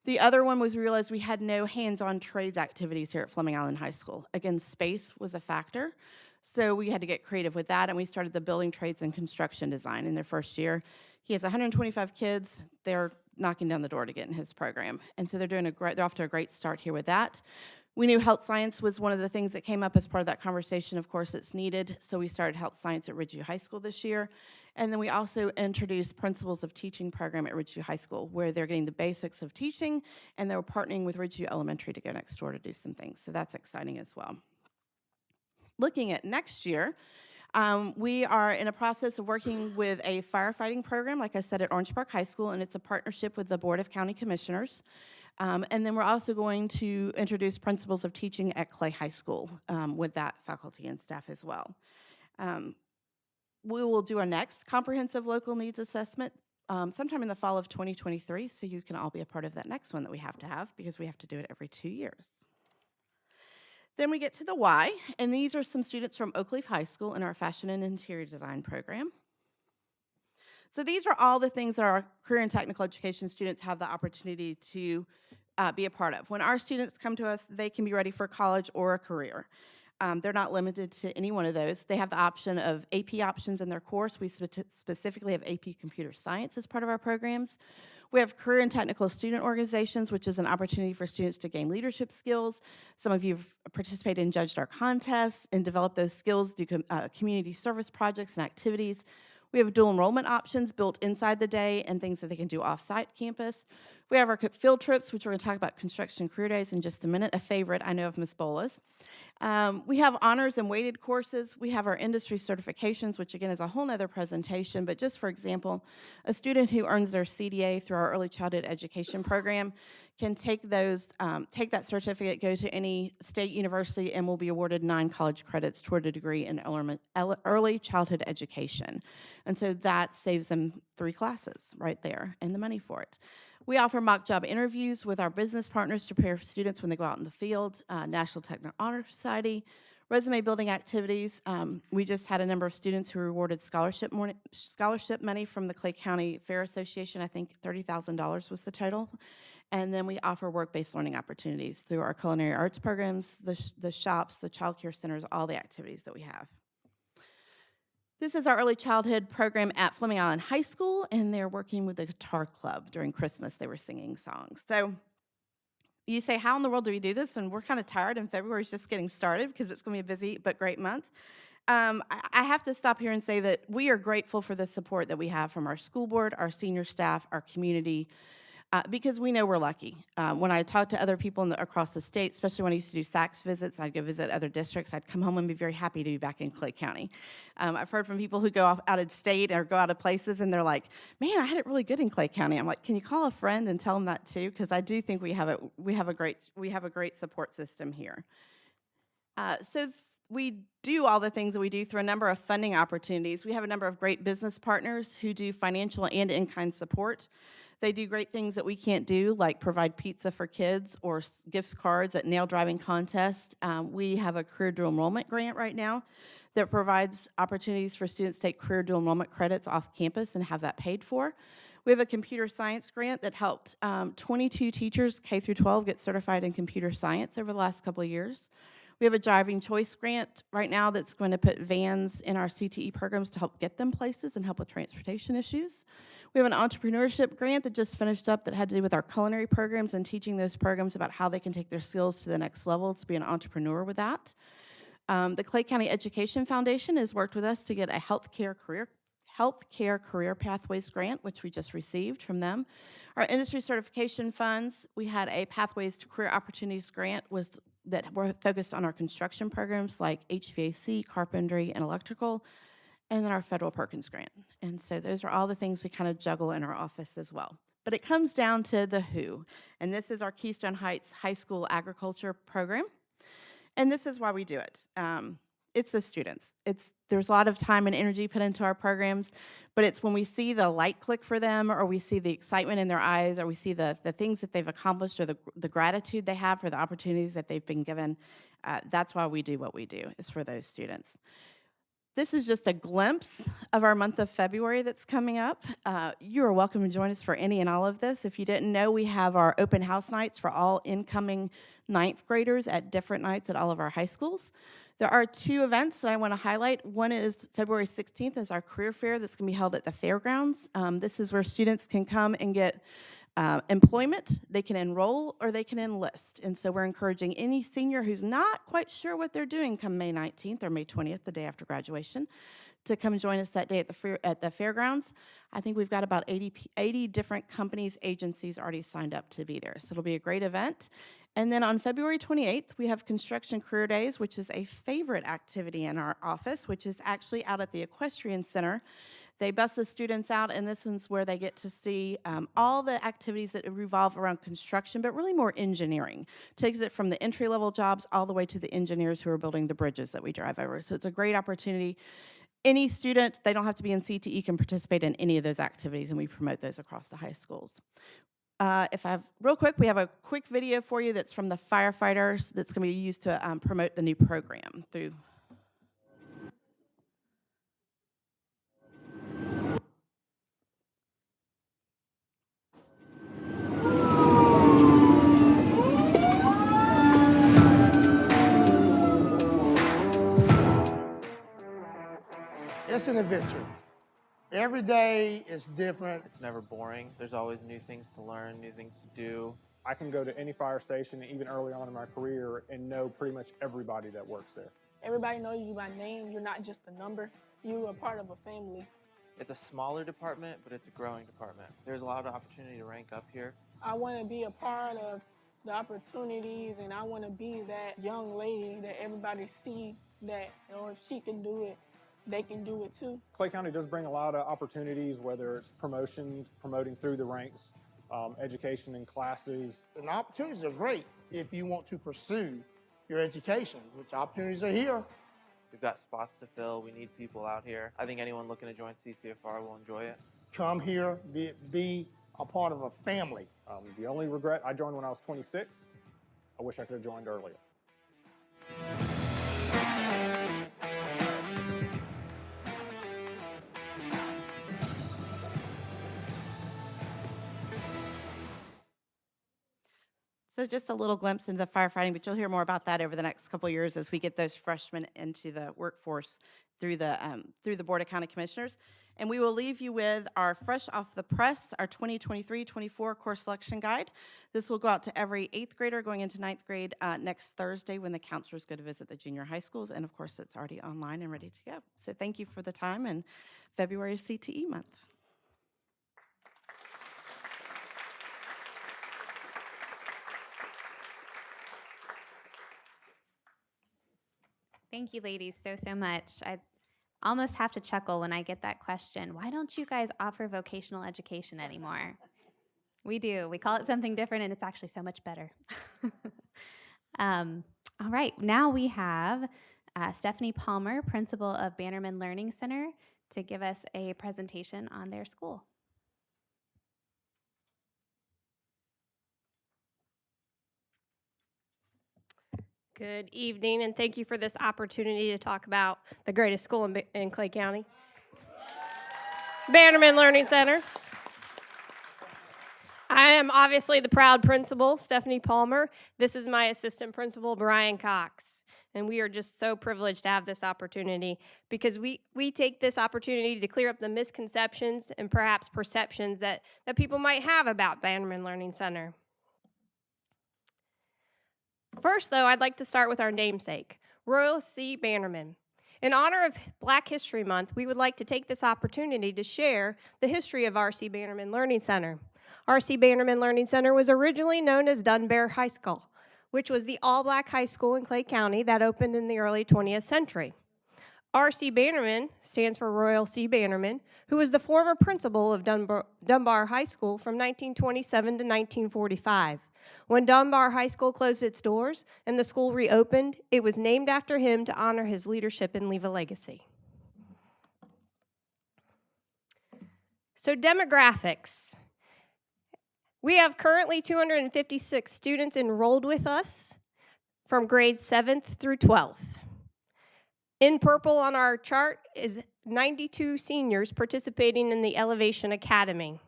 The other one was we realized we had no hands-on trades activities here at Fleming Island High School. Again, space was a factor, so we had to get creative with that, and we started the building trades and construction design in their first year. He has 125 kids. They're knocking down the door to get in his program, and so they're off to a great start here with that. We knew health science was one of the things that came up as part of that conversation. Of course, it's needed, so we started health science at Ridgeview High School this year. And then we also introduced Principles of Teaching program at Ridgeview High School, where they're getting the basics of teaching, and they're partnering with Ridgeview Elementary to go next door to do some things. So that's exciting as well. Looking at next year, we are in a process of working with a firefighting program, like I said, at Orange Park High School, and it's a partnership with the Board of County Commissioners. And then we're also going to introduce Principles of Teaching at Clay High School with that faculty and staff as well. We will do our next comprehensive local needs assessment sometime in the fall of 2023, so you can all be a part of that next one that we have to have, because we have to do it every 2 years. Then we get to the why, and these are some students from Oakleaf High School in our Fashion and Interior Design program. So these are all the things that our career and technical education students have the opportunity to be a part of. When our students come to us, they can be ready for college or a career. They're not limited to any one of those. They have the option of AP options in their course. We specifically have AP Computer Science as part of our programs. We have career and technical student organizations, which is an opportunity for students to gain leadership skills. Some of you have participated and judged our contests and developed those skills, do community service projects and activities. We have dual enrollment options built inside the day and things that they can do off-site campus. We have our field trips, which we're going to talk about construction career days in just a minute, a favorite, I know, of Ms. Bola's. We have honors and weighted courses. We have our industry certifications, which again is a whole nother presentation, but just for example, a student who earns their CDA through our early childhood education program can take those, take that certificate, go to any state university, and will be awarded 9 college credits toward a degree in early childhood education. And so that saves them 3 classes right there and the money for it. We offer mock job interviews with our business partners to prepare for students when they go out in the field, National Technical Honor Society, resume building activities. We just had a number of students who were awarded scholarship money from the Clay County Fair Association. I think $30,000 was the total. And then we offer work-based learning opportunities through our culinary arts programs, the shops, the child care centers, all the activities that we have. This is our early childhood program at Fleming Island High School, and they're working with the guitar club. During Christmas, they were singing songs. So you say, how in the world do we do this? And we're kind of tired, and February is just getting started because it's going to be a busy but great month. I have to stop here and say that we are grateful for the support that we have from our school board, our senior staff, our community, because we know we're lucky. When I talk to other people across the state, especially when I used to do SACS visits, I'd go visit other districts, I'd come home and be very happy to be back in Clay County. I've heard from people who go out of state or go out of places, and they're like, man, I had it really good in Clay County. I'm like, can you call a friend and tell them that too? Because I do think we have a great support system here. We do all the things that we do through a number of funding opportunities. We have a number of great business partners who do financial and in-kind support. They do great things that we can't do, like provide pizza for kids or gift cards at nail driving contests. We have a career dual enrollment grant right now that provides opportunities for students to take career dual enrollment credits off campus and have that paid for. We have a computer science grant that helped 22 teachers, K through 12, get certified in computer science over the last couple of years. We have a driving choice grant right now that's going to put vans in our CTE programs to help get them places and help with transportation issues. We have an entrepreneurship grant that just finished up that had to do with our culinary programs and teaching those programs about how they can take their skills to the next level to be an entrepreneur with that. The Clay County Education Foundation has worked with us to get a healthcare career pathways grant, which we just received from them. Our industry certification funds, we had a Pathways to Career Opportunities grant that were focused on our construction programs like HVAC, carpentry, and electrical, and then our federal Perkins grant. And so those are all the things we kind of juggle in our office as well. But it comes down to the who, and this is our Keystone Heights High School Agriculture program, and this is why we do it. It's the students. There's a lot of time and energy put into our programs, but it's when we see the light click for them, or we see the excitement in their eyes, or we see the things that they've accomplished, or the gratitude they have for the opportunities that they've been given. That's why we do what we do, is for those students. This is just a glimpse of our month of February that's coming up. You are welcome to join us for any and all of this. If you didn't know, we have our open house nights for all incoming 9th graders at different nights at all of our high schools. There are 2 events that I want to highlight. One is February 16th is our career fair that's going to be held at the fairgrounds. This is where students can come and get employment, they can enroll, or they can enlist. And so we're encouraging any senior who's not quite sure what they're doing come May 19th or May 20th, the day after graduation, to come join us that day at the fairgrounds. I think we've got about 80 different companies, agencies already signed up to be there. So it'll be a great event. And then on February 28th, we have Construction Career Days, which is a favorite activity in our office, which is actually out at the Equestrian Center. They bus the students out, and this one's where they get to see all the activities that revolve around construction, but really more engineering. Takes it from the entry-level jobs all the way to the engineers who are building the bridges that we drive over. So it's a great opportunity. Any student, they don't have to be in CTE, can participate in any of those activities, and we promote those across the high schools. Real quick, we have a quick video for you that's from the firefighters that's going to be used to promote the new program through. It's an adventure. Every day is different. It's never boring. There's always new things to learn, new things to do. I can go to any fire station, even early on in my career, and know pretty much everybody that works there. Everybody knows you by name. You're not just a number. You are part of a family. It's a smaller department, but it's a growing department. There's a lot of opportunity to rank up here. I want to be a part of the opportunities, and I want to be that young lady that everybody see that, you know, if she can do it, they can do it too. Clay County does bring a lot of opportunities, whether it's promotions, promoting through the ranks, education in classes. And the opportunities are great if you want to pursue your education, which opportunities are here. We've got spots to fill. We need people out here. I think anyone looking to join CCFR will enjoy it. Come here, be a part of a family. The only regret, I joined when I was 26. I wish I could have joined earlier. So just a little glimpse into firefighting, but you'll hear more about that over the next couple of years as we get those freshmen into the workforce through the Board of County Commissioners. And we will leave you with our fresh off the press, our 2023-24 course selection guide. This will go out to every 8th grader going into 9th grade next Thursday when the counselors go to visit the junior high schools. And of course, it's already online and ready to go. So thank you for the time, and February is CTE month. Thank you, ladies, so much. I almost have to chuckle when I get that question. Why don't you guys offer vocational education anymore? We do. We call it something different, and it's actually so much better. All right. Now we have Stephanie Palmer, principal of Bannerman Learning Center, to give us a presentation on their school. Good evening, and thank you for this opportunity to talk about the greatest school in Clay County, Bannerman Learning Center. I am obviously the proud principal, Stephanie Palmer. This is my assistant principal, Brian Cox, and we are just so privileged to have this opportunity because we take this opportunity to clear up the misconceptions and perhaps perceptions that people might have about Bannerman Learning Center. First, though, I'd like to start with our namesake, Royal C. Bannerman. In honor of Black History Month, we would like to take this opportunity to share the history of R.C. Bannerman Learning Center. R.C. Bannerman Learning Center was originally known as Dunbar High School, which was the all-black high school in Clay County that opened in the early 20th century. R.C. Bannerman stands for Royal C. Bannerman, who was the former principal of Dunbar High School from 1927 to 1945. When Dunbar High School closed its doors and the school reopened, it was named after him to honor his leadership and leave a legacy. So demographics. We have currently 256 students enrolled with us from grades 7th through 12th. In purple on our chart is 92 seniors participating in the Elevation Academy,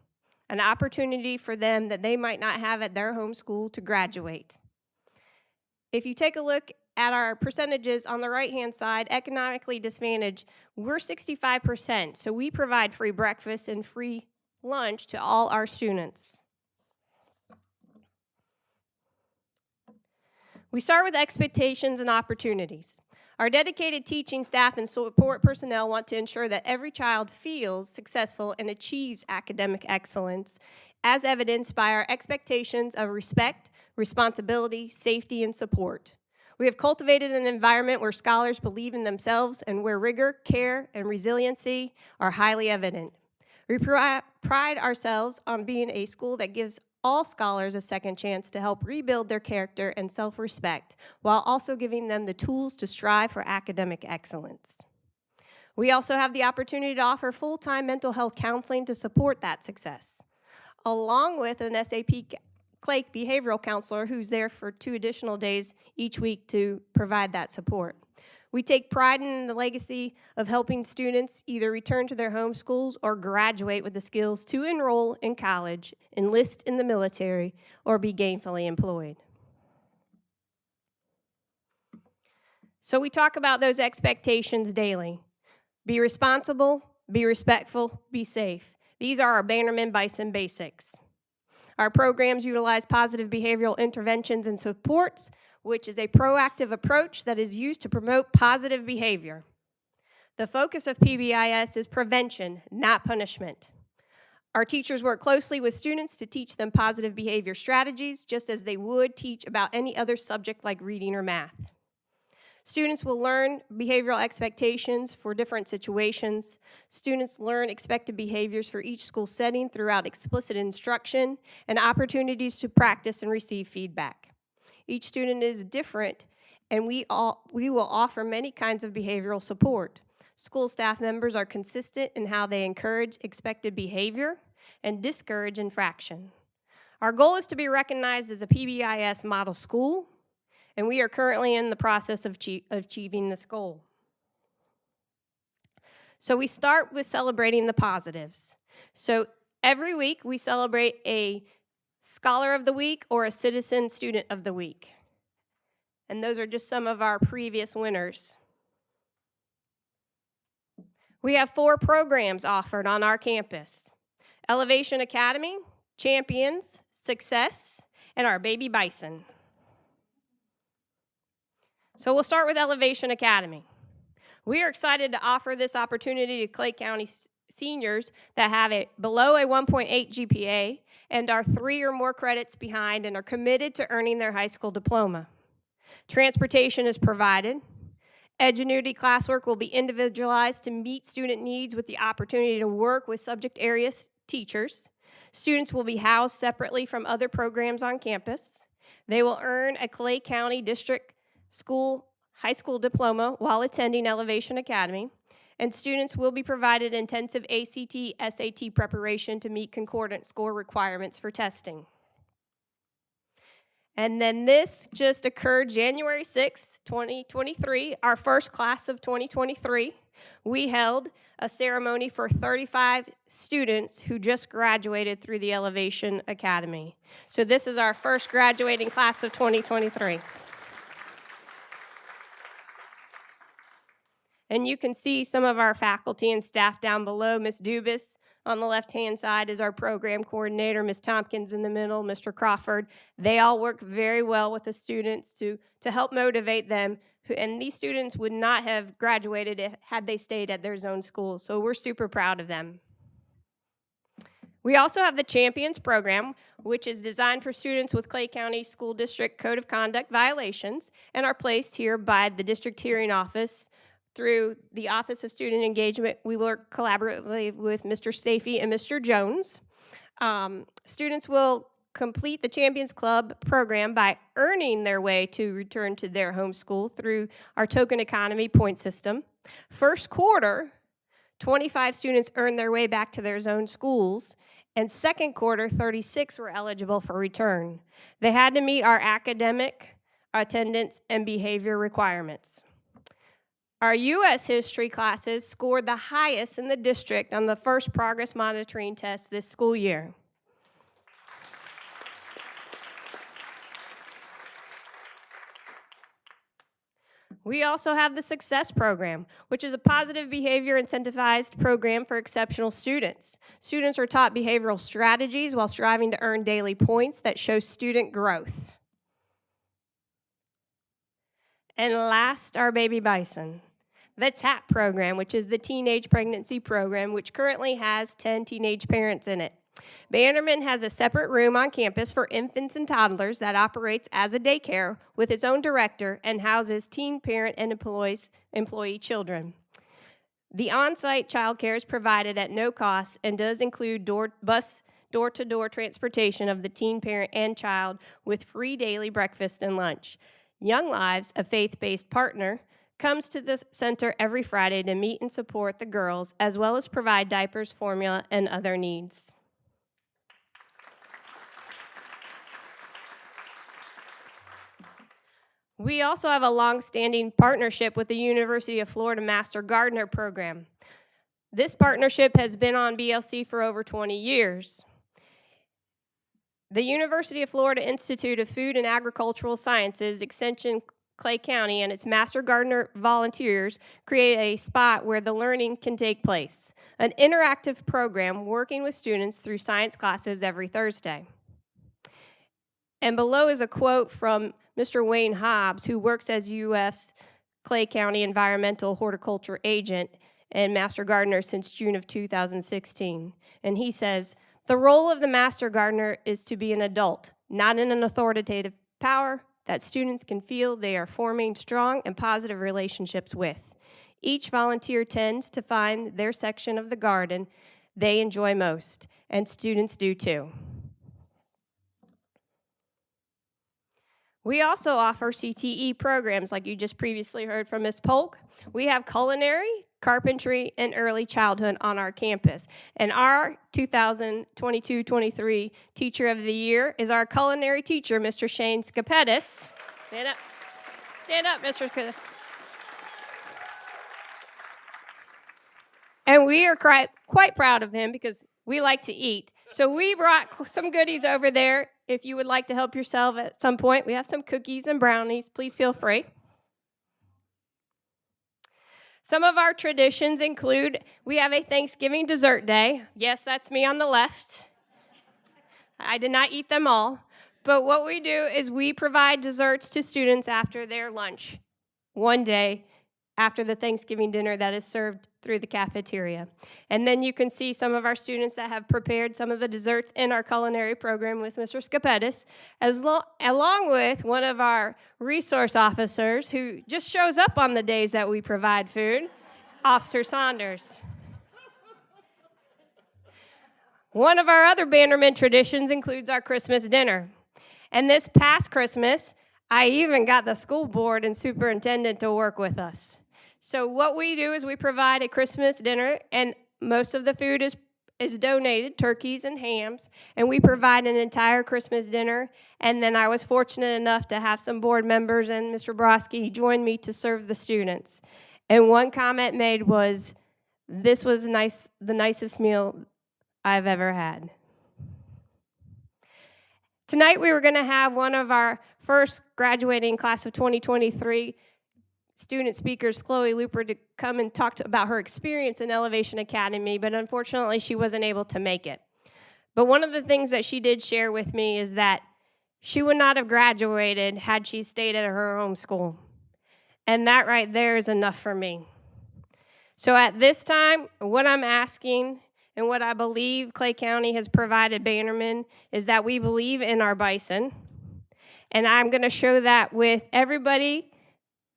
an opportunity for them that they might not have at their home school to graduate. If you take a look at our percentages on the right-hand side, economically disadvantaged, we're 65%, so we provide free breakfast and free lunch to all our students. We start with expectations and opportunities. Our dedicated teaching staff and support personnel want to ensure that every child feels successful and achieves academic excellence, as evidenced by our expectations of respect, responsibility, safety, and support. We have cultivated an environment where scholars believe in themselves and where rigor, care, and resiliency are highly evident. We pride ourselves on being a school that gives all scholars a second chance to help rebuild their character and self-respect, while also giving them the tools to strive for academic excellence. We also have the opportunity to offer full-time mental health counseling to support that success, along with an SAP Clake behavioral counselor who's there for 2 additional days each week to provide that support. We take pride in the legacy of helping students either return to their home schools or graduate with the skills to enroll in college, enlist in the military, or be gainfully employed. So we talk about those expectations daily. Be responsible, be respectful, be safe. These are our Bannerman Bison basics. Our programs utilize positive behavioral interventions and supports, which is a proactive approach that is used to promote positive behavior. The focus of PBIS is prevention, not punishment. Our teachers work closely with students to teach them positive behavior strategies, just as they would teach about any other subject like reading or math. Students will learn behavioral expectations for different situations. Students learn expected behaviors for each school setting throughout explicit instruction and opportunities to practice and receive feedback. Each student is different, and we will offer many kinds of behavioral support. School staff members are consistent in how they encourage expected behavior and discourage infraction. Our goal is to be recognized as a PBIS model school, and we are currently in the process of achieving this goal. So we start with celebrating the positives. So every week we celebrate a Scholar of the Week or a Citizen Student of the Week. And those are just some of our previous winners. We have 4 programs offered on our campus: Elevation Academy, Champions, Success, and our Baby Bison. So we'll start with Elevation Academy. We are excited to offer this opportunity to Clay County seniors that have below a 1.8 GPA and are 3 or more credits behind and are committed to earning their high school diploma. Transportation is provided. Edgenuity classwork will be individualized to meet student needs with the opportunity to work with subject area teachers. Students will be housed separately from other programs on campus. They will earn a Clay County District School high school diploma while attending Elevation Academy, and students will be provided intensive ACT, SAT preparation to meet concordant score requirements for testing. And then this just occurred January 6th, 2023, our first class of 2023. We held a ceremony for 35 students who just graduated through the Elevation Academy. So this is our first graduating class of 2023. And you can see some of our faculty and staff down below. Ms. Dubas on the left-hand side is our program coordinator, Ms. Tompkins in the middle, Mr. Crawford. They all work very well with the students to help motivate them. And these students would not have graduated had they stayed at their zone school. So we're super proud of them. We also have the Champions program, which is designed for students with Clay County School District Code of Conduct violations and are placed here by the District Hearing Office. Through the Office of Student Engagement, we work collaboratively with Mr. Stafey and Mr. Jones. Students will complete the Champions Club program by earning their way to return to their home school through our token economy point system. First quarter, 25 students earned their way back to their zone schools, and second quarter, 36 were eligible for return. They had to meet our academic, attendance, and behavior requirements. Our U.S. history classes scored the highest in the district on the first progress monitoring test this school year. We also have the Success program, which is a positive behavior incentivized program for exceptional students. Students are taught behavioral strategies while striving to earn daily points that show student growth. And last, our baby bison. The TAP program, which is the Teenage Pregnancy Program, which currently has 10 teenage parents in it. Bannerman has a separate room on campus for infants and toddlers that operates as a daycare with its own director and houses teen parent and employee children. The on-site childcare is provided at no cost and does include door-to-door transportation of the teen parent and child with free daily breakfast and lunch. Young Lives, a faith-based partner, comes to the center every Friday to meet and support the girls, as well as provide diapers, formula, and other needs. We also have a long-standing partnership with the University of Florida Master Gardener Program. This partnership has been on BLC for over 20 years. The University of Florida Institute of Food and Agricultural Sciences, Extension Clay County, and its Master Gardener volunteers create a spot where the learning can take place, an interactive program working with students through science classes every Thursday. And below is a quote from Mr. Wayne Hobbs, who works as U.S. Clay County Environmental Horticulture Agent and Master Gardener since June of 2016. And he says, "The role of the Master Gardener is to be an adult, not in an authoritative power that students can feel they are forming strong and positive relationships with. Each volunteer tends to find their section of the garden they enjoy most, and students do too." We also offer CTE programs like you just previously heard from Ms. Polk. We have culinary, carpentry, and early childhood on our campus. And our 2022-23 Teacher of the Year is our culinary teacher, Mr. Shane Skapetis. Stand up. Stand up, Mr. Skapetis. And we are quite proud of him because we like to eat. So we brought some goodies over there. If you would like to help yourself at some point, we have some cookies and brownies. Please feel free. Some of our traditions include, we have a Thanksgiving dessert day. Yes, that's me on the left. I did not eat them all. But what we do is we provide desserts to students after their lunch, one day after the Thanksgiving dinner that is served through the cafeteria. And then you can see some of our students that have prepared some of the desserts in our culinary program with Mr. Skapetis, along with one of our resource officers who just shows up on the days that we provide food, Officer Saunders. One of our other Bannerman traditions includes our Christmas dinner. And this past Christmas, I even got the school board and superintendent to work with us. So what we do is we provide a Christmas dinner, and most of the food is donated, turkeys and hams, and we provide an entire Christmas dinner. And then I was fortunate enough to have some board members and Mr. Broski join me to serve the students. And one comment made was, "This was the nicest meal I've ever had." Tonight we were going to have one of our first graduating class of 2023 student speakers, Chloe Looper, to come and talk about her experience in Elevation Academy, but unfortunately she wasn't able to make it. But one of the things that she did share with me is that she would not have graduated had she stayed at her home school. And that right there is enough for me. So at this time, what I'm asking and what I believe Clay County has provided Bannerman is that we believe in our bison. And I'm going to show that with everybody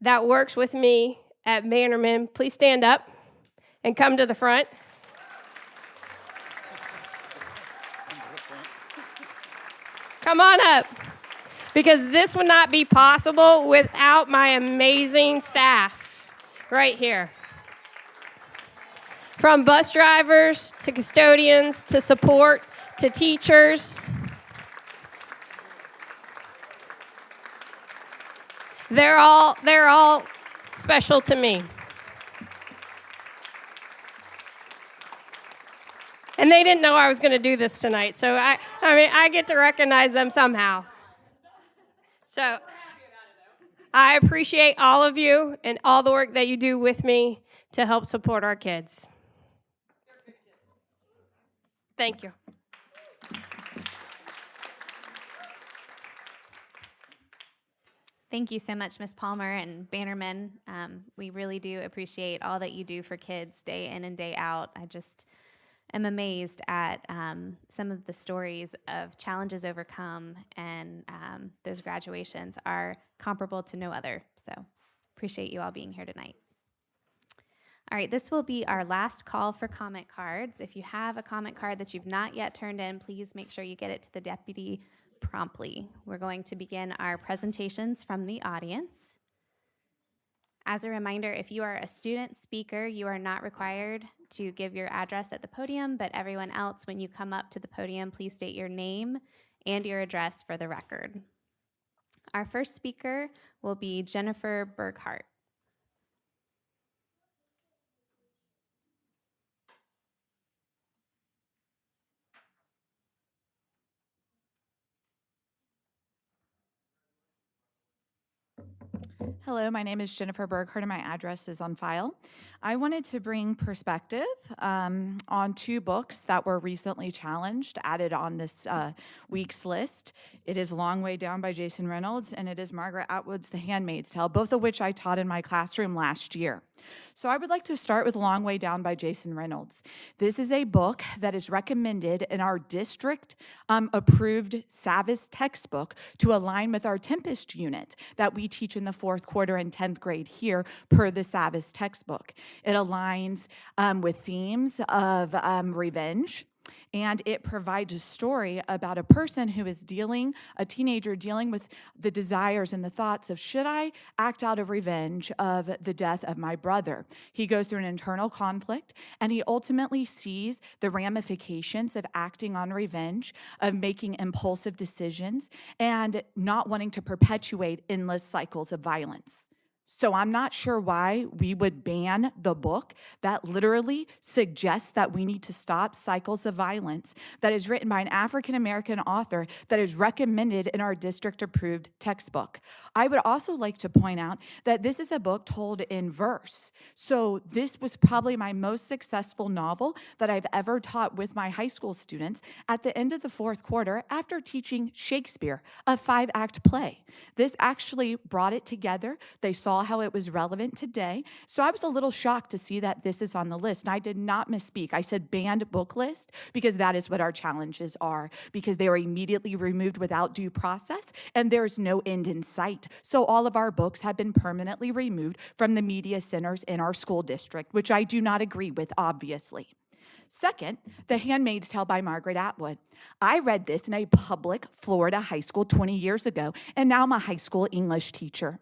that works with me at Bannerman. Please stand up and come to the front. Come on up, because this would not be possible without my amazing staff right here. From bus drivers to custodians to support to teachers. They're all special to me. And they didn't know I was going to do this tonight, so I get to recognize them somehow. So I appreciate all of you and all the work that you do with me to help support our kids. Thank you. Thank you so much, Ms. Palmer and Bannerman. We really do appreciate all that you do for kids day in and day out. I just am amazed at some of the stories of challenges overcome, and those graduations are comparable to no other. So appreciate you all being here tonight. All right, this will be our last call for comment cards. If you have a comment card that you've not yet turned in, please make sure you get it to the deputy promptly. We're going to begin our presentations from the audience. As a reminder, if you are a student speaker, you are not required to give your address at the podium, but everyone else, when you come up to the podium, please state your name and your address for the record. Our first speaker will be Jennifer Berghardt. Hello, my name is Jennifer Berghardt, and my address is on file. I wanted to bring perspective on two books that were recently challenged, added on this week's list. It is Long Way Down by Jason Reynolds, and it is Margaret Atwood's The Handmaid's Tale, both of which I taught in my classroom last year. So I would like to start with Long Way Down by Jason Reynolds. This is a book that is recommended in our district approved SAVIS textbook to align with our Tempest unit that we teach in the 4th quarter and 10th grade here per the SAVIS textbook. It aligns with themes of revenge, and it provides a story about a person who is a teenager dealing with the desires and the thoughts of, should I act out of revenge of the death of my brother? He goes through an internal conflict, and he ultimately sees the ramifications of acting on revenge, of making impulsive decisions, and not wanting to perpetuate endless cycles of violence. So I'm not sure why we would ban the book that literally suggests that we need to stop cycles of violence, that is written by an African-American author, that is recommended in our district-approved textbook. I would also like to point out that this is a book told in verse. So this was probably my most successful novel that I've ever taught with my high school students at the end of the 4th quarter after teaching Shakespeare, a 5-act play. This actually brought it together. They saw how it was relevant today. So I was a little shocked to see that this is on the list. And I did not misspeak. I said banned book list because that is what our challenges are, because they were immediately removed without due process and there's no end in sight. So all of our books have been permanently removed from the media centers in our school district, which I do not agree with, obviously. Second, The Handmaid's Tale by Margaret Atwood. I read this in a public Florida high school 20 years ago, and now I'm a high school English teacher.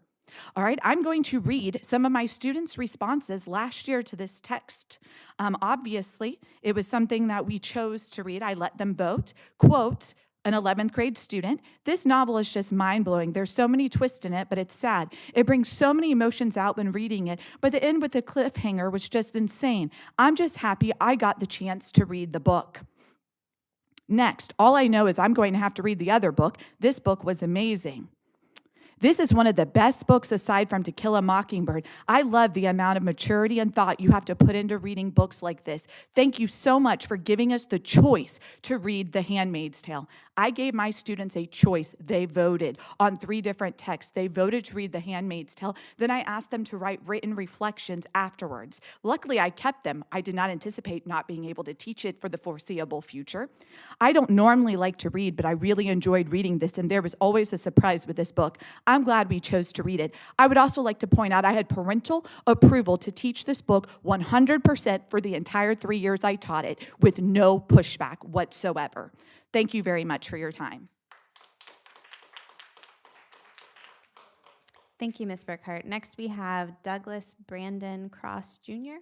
All right, I'm going to read some of my students' responses last year to this text. Obviously, it was something that we chose to read. I let them vote. Quote, an 11th grade student, this novel is just mind-blowing. There's so many twists in it, but it's sad. It brings so many emotions out when reading it, but the end with the cliffhanger was just insane. I'm just happy I got the chance to read the book. Next, all I know is I'm going to have to read the other book. This book was amazing. This is one of the best books aside from To Kill a Mockingbird. I love the amount of maturity and thought you have to put into reading books like this. Thank you so much for giving us the choice to read The Handmaid's Tale. I gave my students a choice. They voted on 3 different texts. They voted to read The Handmaid's Tale. Then I asked them to write written reflections afterwards. Luckily, I kept them. I did not anticipate not being able to teach it for the foreseeable future. I don't normally like to read, but I really enjoyed reading this, and there was always a surprise with this book. I'm glad we chose to read it. I would also like to point out I had parental approval to teach this book 100% for the entire 3 years I taught it with no pushback whatsoever. Thank you very much for your time. Thank you, Ms. Burkhart. Next, we have Douglas Brandon Cross Jr.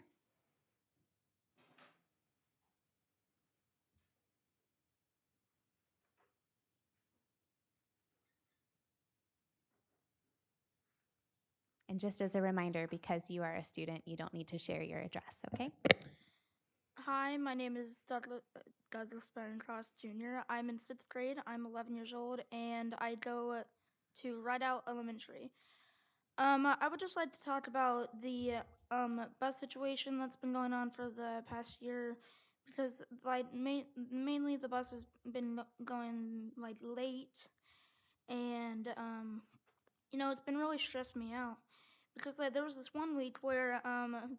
And just as a reminder, because you are a student, you don't need to share your address, okay? Hi, my name is Douglas Cross Jr. I'm in 6th grade. I'm 11 years old, and I go to Rideout Elementary. I would just like to talk about the bus situation that's been going on for the past year, because mainly the bus has been going late, and it's been really stressed me out because like there was this one week where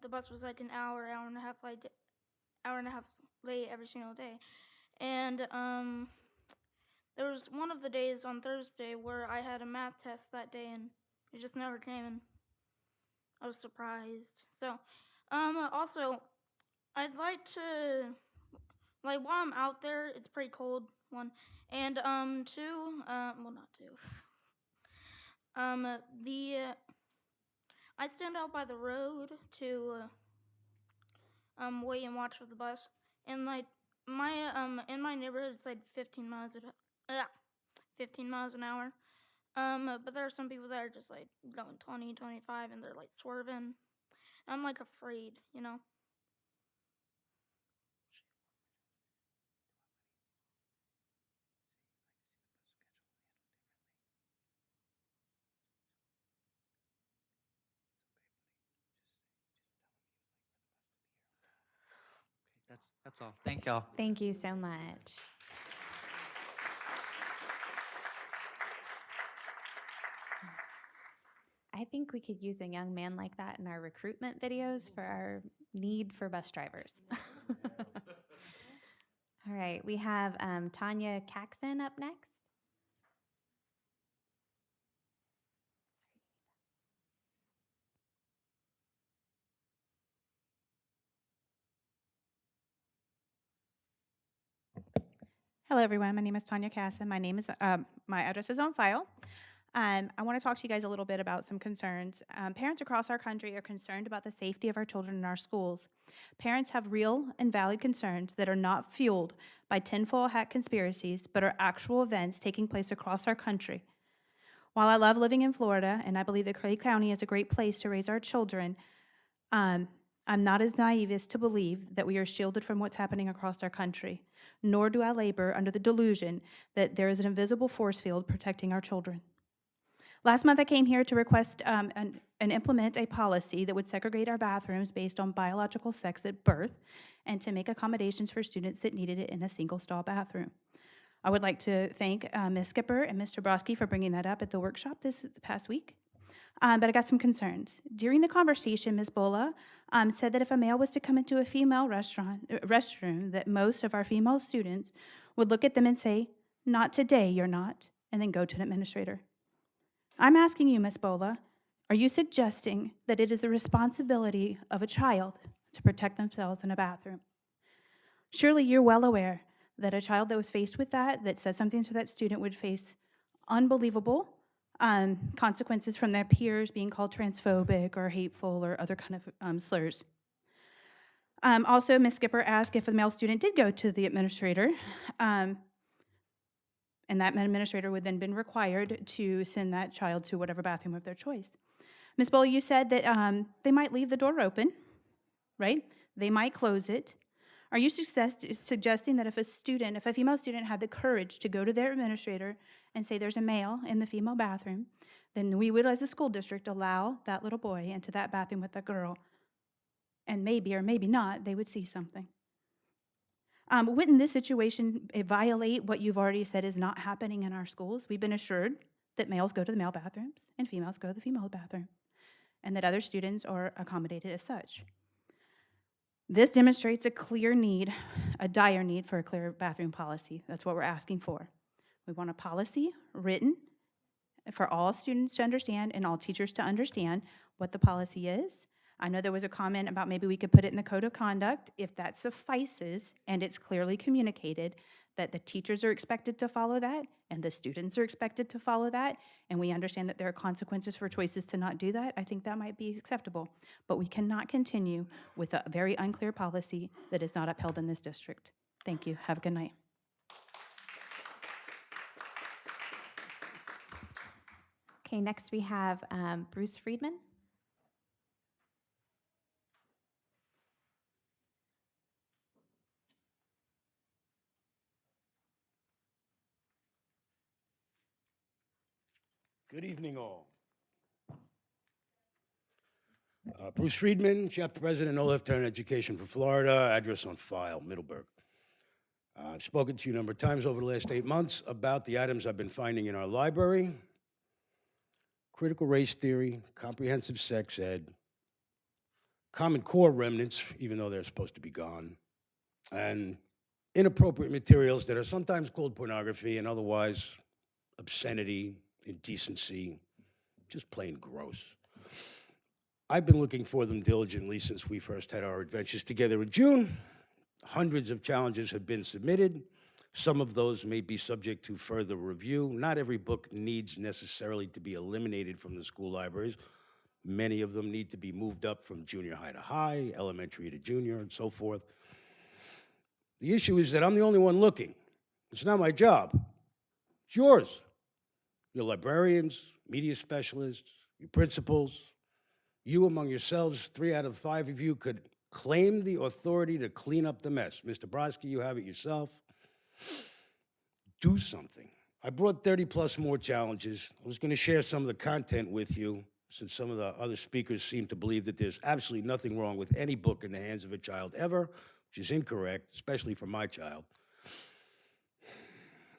the bus was like an hour and a half late, hour and a half late every single day, and there was one of the days on Thursday where I had a math test that day and it just never came, and I was surprised. So, also, I'd like to, like, while I'm out there, it's pretty cold, one, and, two, well, not two. I stand out by the road to, wait and watch for the bus, and, like, in my neighborhood, it's, like, 15 miles an hour. But there are some people that are just like going 20, 25, and they're like swerving. I'm like afraid, you know? That's all. Thank y'all. Thank you so much. I think we could use a young man like that in our recruitment videos for our need for bus drivers. All right, we have Tanya Caxon up next. Hello, everyone. My name is Tanya Casson. My address is on file. I want to talk to you guys a little bit about some concerns. Parents across our country are concerned about the safety of our children in our schools. Parents have real and valid concerns that are not fueled by tinfoil hat conspiracies, but are actual events taking place across our country. While I love living in Florida, and I believe that Clay County is a great place to raise our children, I'm not as naive as to believe that we are shielded from what's happening across our country, nor do I labor under the delusion that there is an invisible force field protecting our children. Last month, I came here to request and implement a policy that would segregate our bathrooms based on biological sex at birth and to make accommodations for students that needed it in a single-stall bathroom. I would like to thank Ms. Skipper and Mr. Broski for bringing that up at the workshop this past week. But I got some concerns. During the conversation, Ms. Bola said that if a male was to come into a female restroom, that most of our female students would look at them and say, "Not today, you're not," and then go to an administrator. I'm asking you, Ms. Bola, are you suggesting that it is the responsibility of a child to protect themselves in a bathroom? Surely you're well aware that a child that was faced with that said something to that student would face unbelievable consequences from their peers being called transphobic or hateful or other kind of slurs. Also, Ms. Skipper asked if a male student did go to the administrator, and that administrator would then been required to send that child to whatever bathroom of their choice. Ms. Bola, you said that they might leave the door open, right? They might close it. Are you suggesting that if a female student had the courage to go to their administrator and say there's a male in the female bathroom, then we would, as a school district, allow that little boy into that bathroom with that girl, and maybe or maybe not, they would see something? Wouldn't this situation violate what you've already said is not happening in our schools? We've been assured that males go to the male bathrooms and females go to the female bathroom, and that other students are accommodated as such. This demonstrates a clear need, a dire need for a clear bathroom policy. That's what we're asking for. We want a policy written for all students to understand and all teachers to understand what the policy is. I know there was a comment about maybe we could put it in the code of conduct if that suffices and it's clearly communicated that the teachers are expected to follow that and the students are expected to follow that, and we understand that there are consequences for choices to not do that. I think that might be acceptable, but we cannot continue with a very unclear policy that is not upheld in this district. Thank you. Have a good night. Okay, next we have Bruce Friedman. Good evening, all. Bruce Friedman, Chapter President, No Left Turn Education for Florida, address on file, Middleburg. I've spoken to you a number of times over the last 8 months about the items I've been finding in our library. critical race theory, comprehensive sex ed, Common Core remnants, even though they're supposed to be gone, and inappropriate materials that are sometimes called pornography and otherwise obscenity, indecency, just plain gross. I've been looking for them diligently since we first had our adventures together in June. Hundreds of challenges have been submitted. Some of those may be subject to further review. Not every book needs necessarily to be eliminated from the school libraries. Many of them need to be moved up from junior high to high, elementary to junior, and so forth. The issue is that I'm the only one looking. It's not my job. It's yours. Your librarians, media specialists, your principals, you among yourselves, 3 out of 5 of you could claim the authority to clean up the mess. Mr. Brodsky, you have it yourself. Do something. I brought 30 plus more challenges. I was going to share some of the content with you, since some of the other speakers seem to believe that there's absolutely nothing wrong with any book in the hands of a child ever, which is incorrect, especially for my child.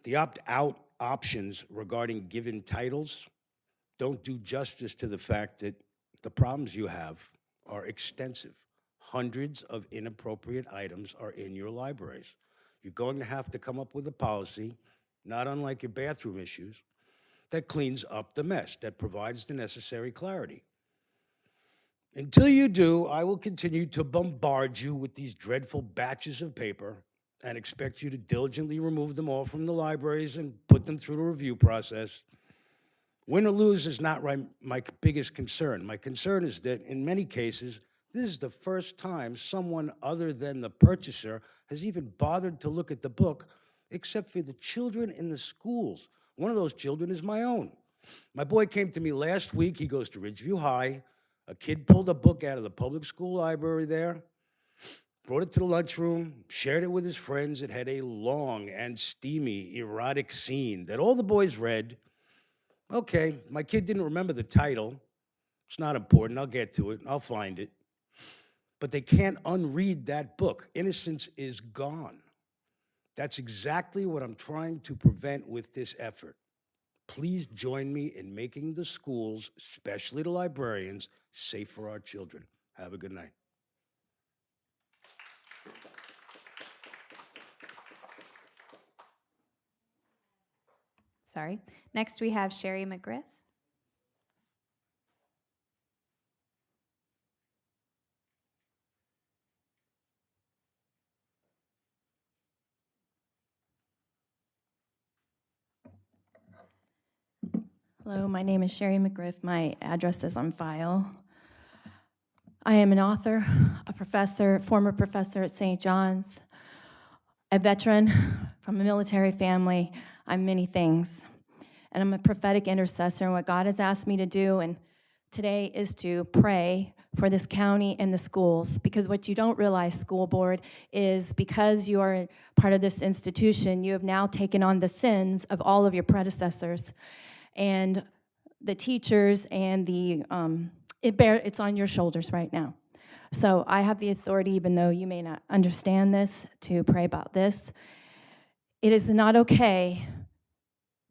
The opt-out options regarding given titles don't do justice to the fact that the problems you have are extensive. Hundreds of inappropriate items are in your libraries. You're going to have to come up with a policy, not unlike your bathroom issues, that cleans up the mess, that provides the necessary clarity. Until you do, I will continue to bombard you with these dreadful batches of paper and expect you to diligently remove them all from the libraries and put them through the review process. Win or lose is not my biggest concern. My concern is that in many cases, this is the first time someone other than the purchaser has even bothered to look at the book, except for the children in the schools. One of those children is my own. My boy came to me last week. He goes to Ridgeview High. A kid pulled a book out of the public school library there, brought it to the lunchroom, shared it with his friends. It had a long and steamy erotic scene that all the boys read. Okay, my kid didn't remember the title. It's not important. I'll get to it. I'll find it. But they can't unread that book. Innocence is gone. That's exactly what I'm trying to prevent with this effort. Please join me in making the schools, especially the librarians, safe for our children. Have a good night. Sorry. Next, we have Sherry McGriff. Hello, my name is Sherry McGriff. My address is on file. I am an author, a professor, former professor at St. John's, a veteran from a military family. I'm many things. And I'm a prophetic intercessor, and what God has asked me to do and today is to pray for this county and the schools, because what you don't realize, school board, is because you are part of this institution, you have now taken on the sins of all of your predecessors. And the teachers and it's on your shoulders right now. So I have the authority, even though you may not understand this, to pray about this. It is not okay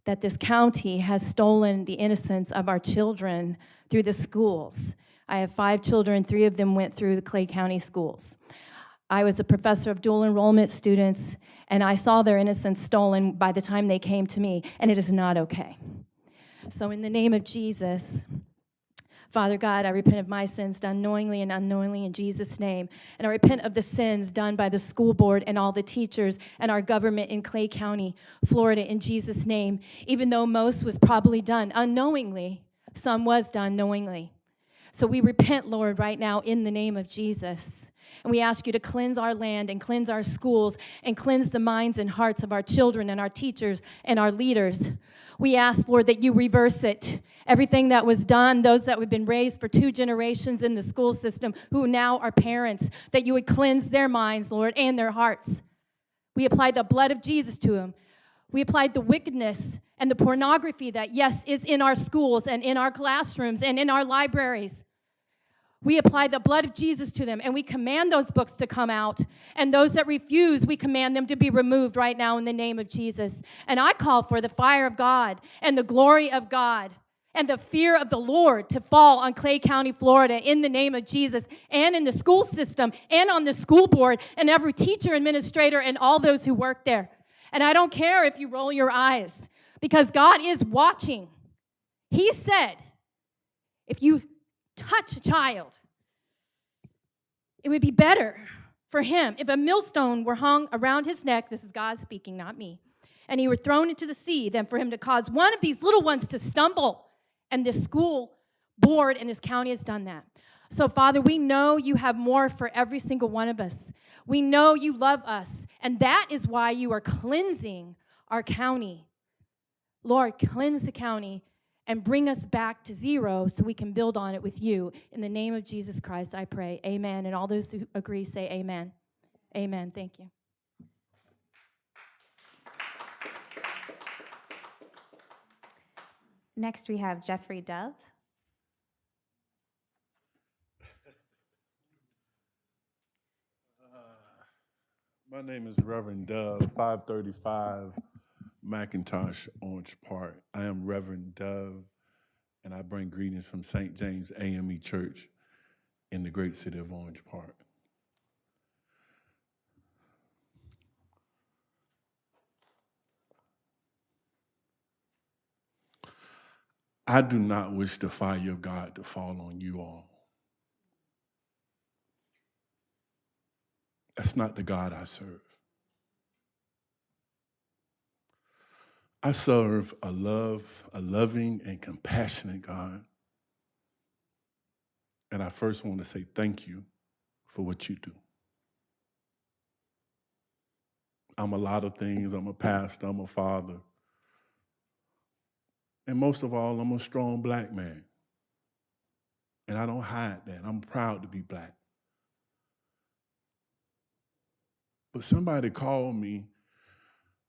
that this county has stolen the innocence of our children through the schools. I have 5 children, 3 of them went through the Clay County schools. I was a professor of dual enrollment students, and I saw their innocence stolen by the time they came to me, and it is not okay. So in the name of Jesus, Father God, I repent of my sins done knowingly and unknowingly in Jesus' name. And I repent of the sins done by the school board and all the teachers and our government in Clay County, Florida, in Jesus' name. Even though most was probably done unknowingly, some was done knowingly. So we repent, Lord, right now in the name of Jesus. And we ask you to cleanse our land and cleanse our schools and cleanse the minds and hearts of our children and our teachers and our leaders. We ask, Lord, that you reverse it. Everything that was done, those that have been raised for 2 generations in the school system who now are parents, that you would cleanse their minds, Lord, and their hearts. We applied the blood of Jesus to them. We applied the wickedness and the pornography that, yes, is in our schools and in our classrooms and in our libraries. We apply the blood of Jesus to them, and we command those books to come out. And those that refuse, we command them to be removed right now in the name of Jesus. And I call for the fire of God and the glory of God and the fear of the Lord to fall on Clay County, Florida, in the name of Jesus, and in the school system, and on the school board, and every teacher, administrator, and all those who work there. And I don't care if you roll your eyes, because God is watching. He said, if you touch a child, it would be better for him if a millstone were hung around his neck, this is God speaking, not me, and he were thrown into the sea, than for him to cause one of these little ones to stumble. And this school board in this county has done that. So, Father, we know you have more for every single one of us. We know you love us, and that is why you are cleansing our county. Lord, cleanse the county and bring us back to zero so we can build on it with you. In the name of Jesus Christ, I pray. Amen. And all those who agree say amen. Amen. Thank you. Next, we have Jeffrey Dove. My name is Reverend Dove, 535 McIntosh, Orange Park. I am Reverend Dove, and I bring greetings from St. James AME Church in the great city of Orange Park. I do not wish the fire of God to fall on you all. That's not the God I serve. I serve a loving and compassionate God. And I first want to say thank you for what you do. I'm a lot of things. I'm a pastor, I'm a father. And most of all, I'm a strong black man. And I don't hide that. I'm proud to be black. But somebody called me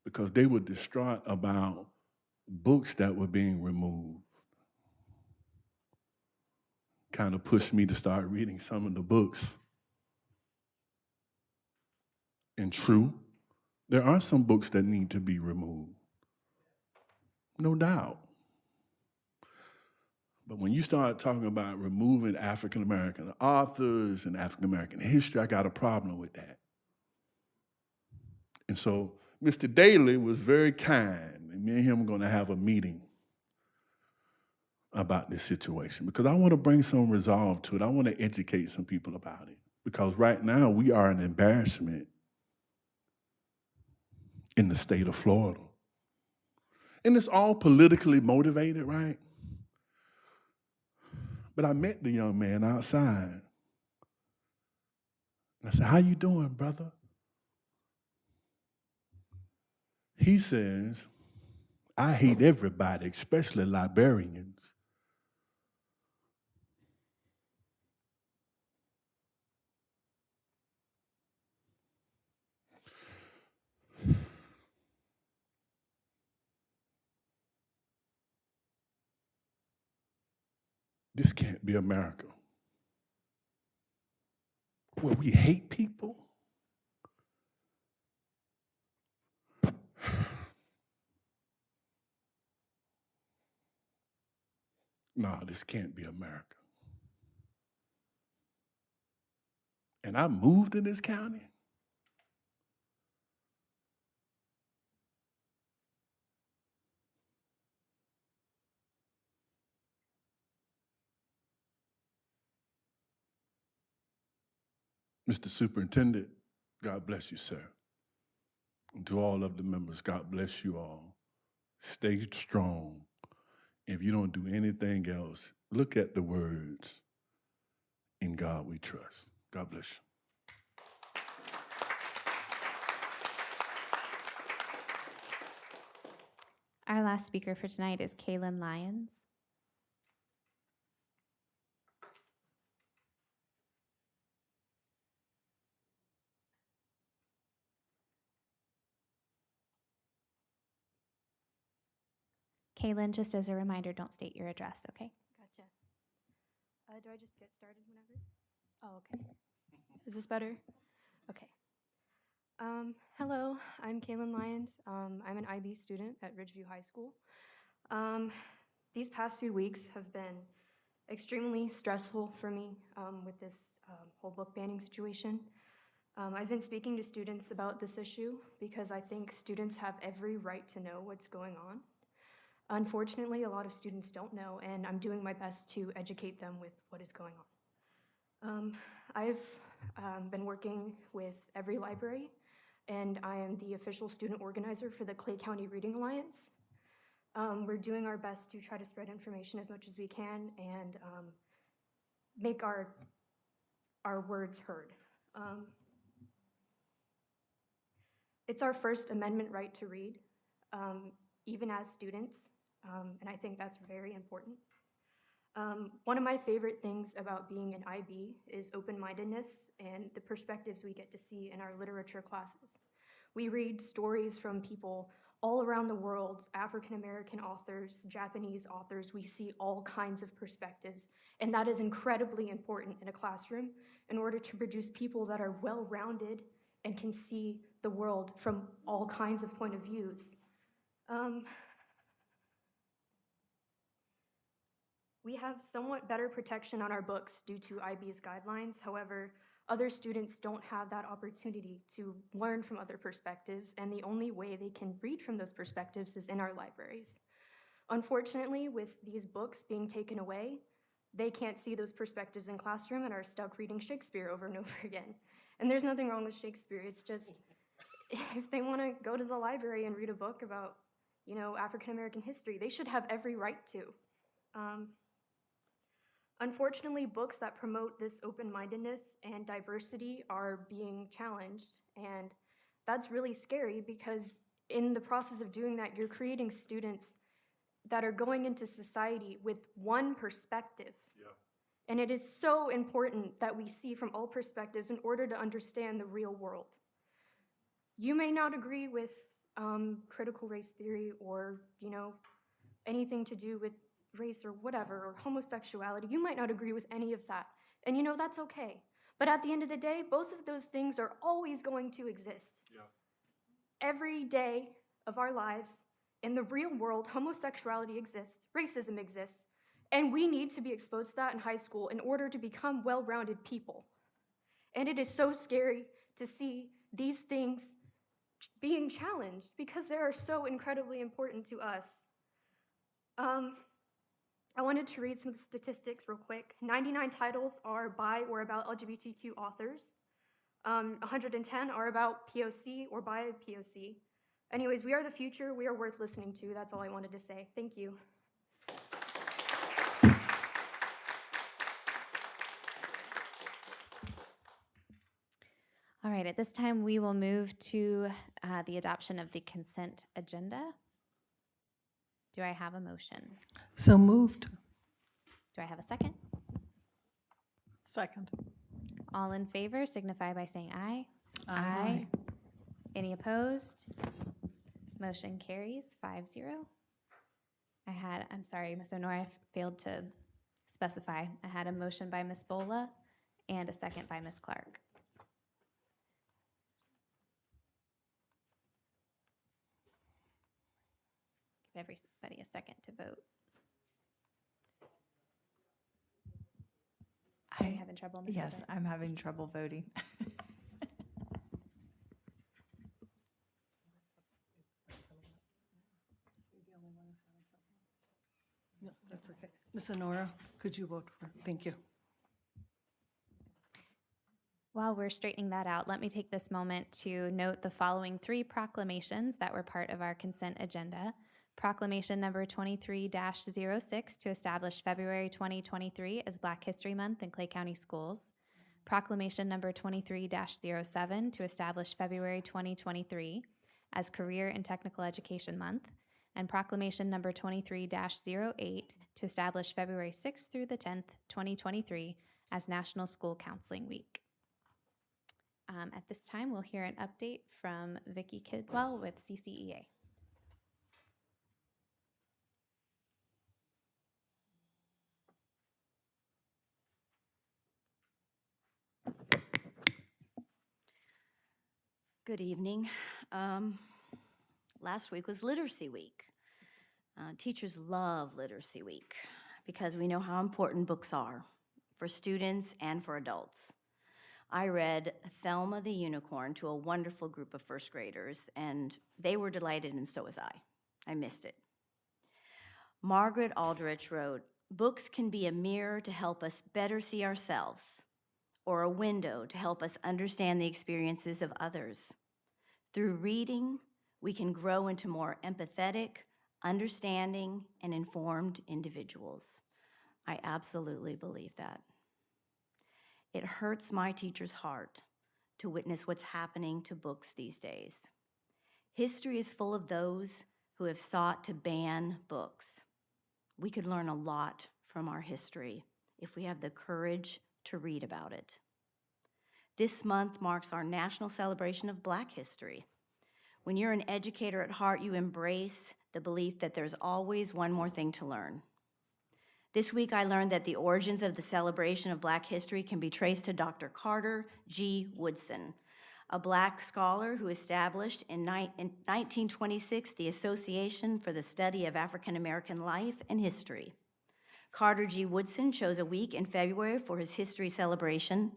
because they were distraught about books that were being removed. Kind of pushed me to start reading some of the books. And true, there are some books that need to be removed. No doubt. But when you start talking about removing African American authors and African American history, I got a problem with that. And so Mr. Daly was very kind, and me and him are going to have a meeting about this situation because I want to bring some resolve to it. I want to educate some people about it because right now we are an embarrassment in the state of Florida. And it's all politically motivated, right? But I met the young man outside. And I said, "How you doing, brother?" He says, "I hate everybody, especially librarians." This can't be America, where we hate people. No, this can't be America. And I moved to this county. Mr. Superintendent, God bless you, sir. And to all of the members, God bless you all. Stay strong. If you don't do anything else, look at the words, "In God we trust." God bless you. Our last speaker for tonight is Kaylin Lyons. Kaylin, just as a reminder, don't state your address, okay? Gotcha. Do I just get started whenever? Oh, okay. Is this better? Okay. Hello, I'm Kaylin Lyons. I'm an IB student at Ridgeview High School. These past few weeks have been extremely stressful for me with this whole book banning situation. I've been speaking to students about this issue because I think students have every right to know what's going on. Unfortunately, a lot of students don't know, and I'm doing my best to educate them with what is going on. I've been working with every library, and I am the official student organizer for the Clay County Reading Alliance. We're doing our best to try to spread information as much as we can and make our words heard. It's our First Amendment right to read, even as students, and I think that's very important. One of my favorite things about being an IB is open-mindedness and the perspectives we get to see in our literature classes. We read stories from people all around the world, African-American authors, Japanese authors. We see all kinds of perspectives, and that is incredibly important in a classroom in order to produce people that are well-rounded and can see the world from all kinds of point of views. We have somewhat better protection on our books due to IB's guidelines. However, other students don't have that opportunity to learn from other perspectives, and the only way they can read from those perspectives is in our libraries. Unfortunately, with these books being taken away, they can't see those perspectives in classroom and are stuck reading Shakespeare over and over again. And there's nothing wrong with Shakespeare. It's just, if they want to go to the library and read a book about, African American history, they should have every right to. Unfortunately, books that promote this open-mindedness and diversity are being challenged, and that's really scary because in the process of doing that, you're creating students that are going into society with one perspective. Yeah. And it is so important that we see from all perspectives in order to understand the real world. You may not agree with critical race theory or, anything to do with race or whatever, or homosexuality. You might not agree with any of that. And that's okay. But at the end of the day, both of those things are always going to exist. Yeah. Every day of our lives, in the real world, homosexuality exists, racism exists, and we need to be exposed to that in high school in order to become well-rounded people. And it is so scary to see these things being challenged because they are so incredibly important to us. I wanted to read some of the statistics real quick. 99 titles are by or about LGBTQ authors. 110 are about POC or by POC. Anyways, we are the future. We are worth listening to. That's all I wanted to say. Thank you. All right, at this time, we will move to the adoption of the consent agenda. Do I have a motion? So moved. Do I have a second? Second. All in favor signify by saying aye. Aye. Any opposed? Motion carries 5-0. I'm sorry, Ms. Honora, I failed to specify. I had a motion by Ms. Bola and a second by Ms. Clark. Give everybody a second to vote. Are you having trouble, Ms. Yes, Heather? I'm having trouble voting. No, that's okay. Ms. Honora, could you vote for? Thank you. While we're straightening that out, let me take this moment to note the following 3 proclamations that were part of our consent agenda. Proclamation number 23-06 to establish February 2023 as Black History Month in Clay County Schools. Proclamation number 23-07 to establish February 2023 as Career and Technical Education Month. And Proclamation number 23-08 to establish February 6th through the 10th, 2023 as National School Counseling Week. At this time, we'll hear an update from Vicki Kidwell with CCEA. Good evening. Last week was Literacy Week. Teachers love Literacy Week because we know how important books are for students and for adults. I read Thelma the Unicorn to a wonderful group of first graders, and they were delighted, and so was I. I missed it. Margaret Aldrich wrote, "Books can be a mirror to help us better see ourselves, or a window to help us understand the experiences of others. Through reading, we can grow into more empathetic, understanding, and informed individuals." I absolutely believe that. It hurts my teacher's heart to witness what's happening to books these days. History is full of those who have sought to ban books. We could learn a lot from our history if we have the courage to read about it. This month marks our national celebration of Black history. When you're an educator at heart, you embrace the belief that there's always one more thing to learn. This week, I learned that the origins of the celebration of Black history can be traced to Dr. Carter G. Woodson, a Black scholar who established in 1926 the Association for the Study of African American Life and History. Carter G. Woodson chose a week in February for his history celebration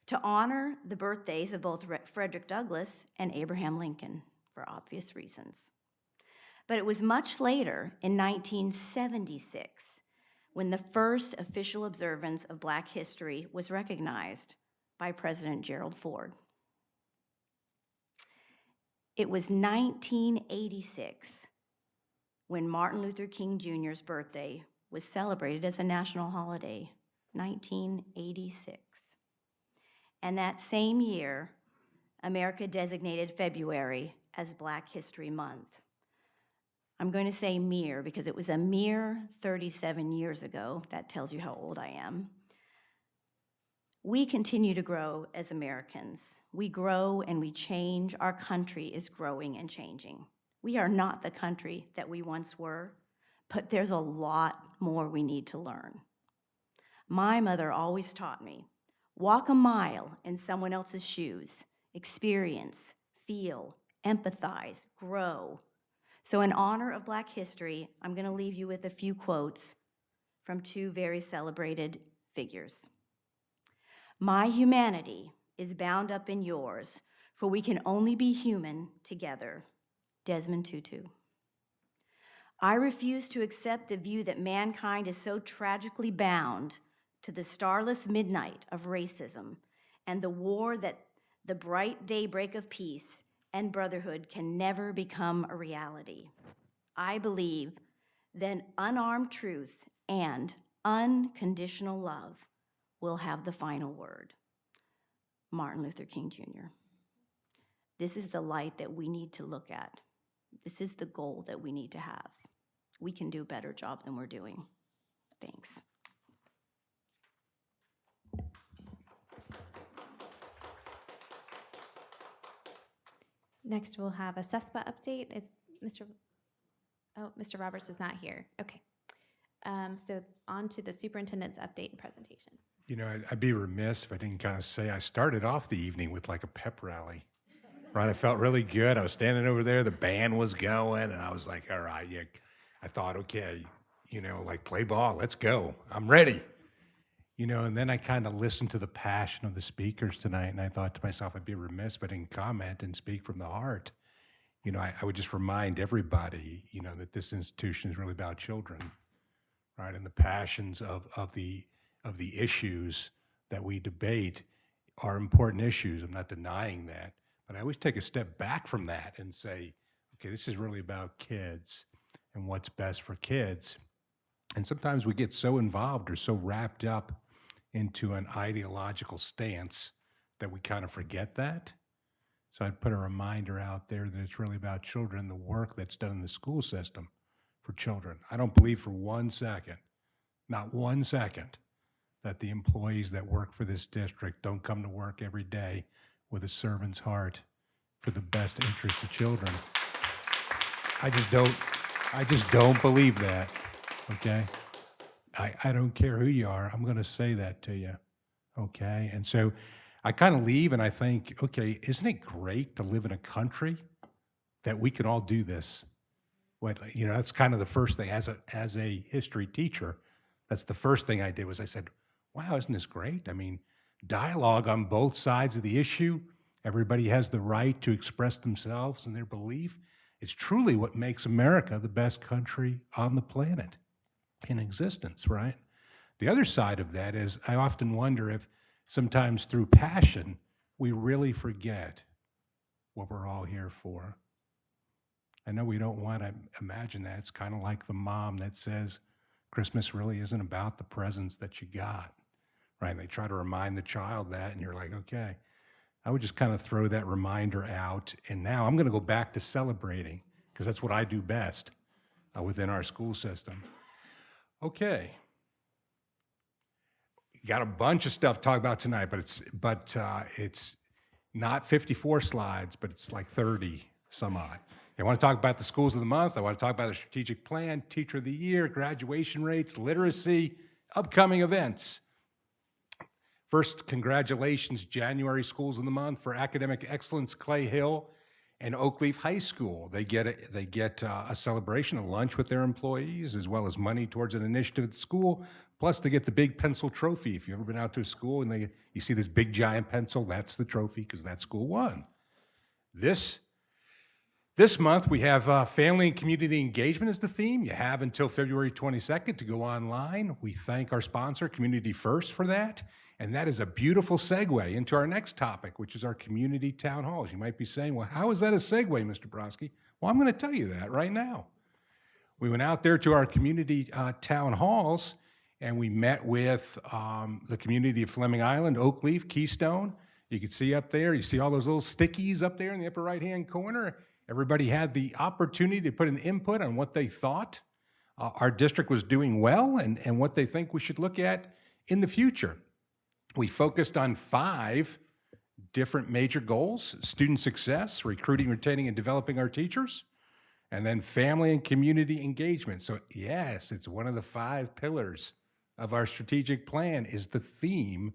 to honor the birthdays of both Frederick Douglass and Abraham Lincoln, for obvious reasons. But it was much later, in 1976, when the first official observance of Black history was recognized by President Gerald Ford. It was 1986 when Martin Luther King Jr.'s birthday was celebrated as a national holiday, 1986. And that same year, America designated February as Black History Month. I'm going to say mere because it was a mere 37 years ago. That tells you how old I am. We continue to grow as Americans. We grow and we change. Our country is growing and changing. We are not the country that we once were, but there's a lot more we need to learn. My mother always taught me, walk a mile in someone else's shoes, experience, feel, empathize, grow. So in honor of Black history, I'm going to leave you with a few quotes from two very celebrated figures. "My humanity is bound up in yours, for we can only be human together." Desmond Tutu. "I refuse to accept the view that mankind is so tragically bound to the starless midnight of racism and the war that the bright daybreak of peace and brotherhood can never become a reality. I believe that unarmed truth and unconditional love will have the final word." Martin Luther King Jr. This is the light that we need to look at. This is the goal that we need to have. We can do a better job than we're doing. Thanks. Next, we'll have a CESPA update. Is Mr. Roberts is not here. Okay. So on to the superintendent's update and presentation. You know, I'd be remiss if I didn't kind of say I started off the evening with like a pep rally, right? I felt really good. I was standing over there, the band was going, and I was like, all right, yeah. I thought, okay, you know, like play ball, let's go. I'm ready. You know, and then I kind of listened to the passion of the speakers tonight, and I thought to myself, I'd be remiss if I didn't comment and speak from the heart. You know, I would just remind everybody, you know, that this institution is really about children, right? And the passions of the issues that we debate are important issues. I'm not denying that, but I always take a step back from that and say, okay, this is really about kids and what's best for kids. And sometimes we get so involved or so wrapped up into an ideological stance that we kind of forget that. So I'd put a reminder out there that it's really about children, the work that's done in the school system for children. I don't believe for 1 second, not 1 second, that the employees that work for this district don't come to work every day with a servant's heart for the best interests of children. I just don't believe that, okay? I don't care who you are, I'm gonna say that to you, okay? And so I kind of leave and I think, okay, isn't it great to live in a country that we can all do this? That's kind of the first thing as a history teacher. That's the first thing I did was I said, wow, isn't this great? I mean, dialogue on both sides of the issue. Everybody has the right to express themselves and their belief. It's truly what makes America the best country on the planet in existence, right? The other side of that is I often wonder if sometimes through passion, we really forget what we're all here for. I know we don't want to imagine that. It's kind of like the mom that says Christmas really isn't about the presents that you got, right? And they try to remind the child that, and you're like, okay. I would just kind of throw that reminder out. And now I'm going to go back to celebrating because that's what I do best within our school system. Okay. Got a bunch of stuff to talk about tonight, but it's not 54 slides, but it's like 30 some odd. I want to talk about the schools of the month. I want to talk about the strategic plan, teacher of the year, graduation rates, literacy, upcoming events. First, congratulations, January Schools of the Month for academic excellence, Clay Hill and Oakleaf High School. They get a celebration, a lunch with their employees, as well as money towards an initiative at the school. Plus, they get the big pencil trophy. If you've ever been out to a school and you see this big giant pencil, that's the trophy because that school won. This month, we have family and community engagement as the theme. You have until February 22nd to go online. We thank our sponsor, Community First, for that. And that is a beautiful segue into our next topic, which is our community town halls. You might be saying, well, how is that a segue, Mr. Brodsky? Well, I'm going to tell you that right now. We went out there to our community town halls, and we met with the community of Fleming Island, Oakleaf, Keystone. You can see up there, you see all those little stickies up there in the upper right-hand corner. Everybody had the opportunity to put an input on what they thought our district was doing well and what they think we should look at in the future. We focused on 5 different major goals: student success, recruiting, retaining, and developing our teachers, and then family and community engagement. So yes, it's one of the 5 pillars of our strategic plan is the theme.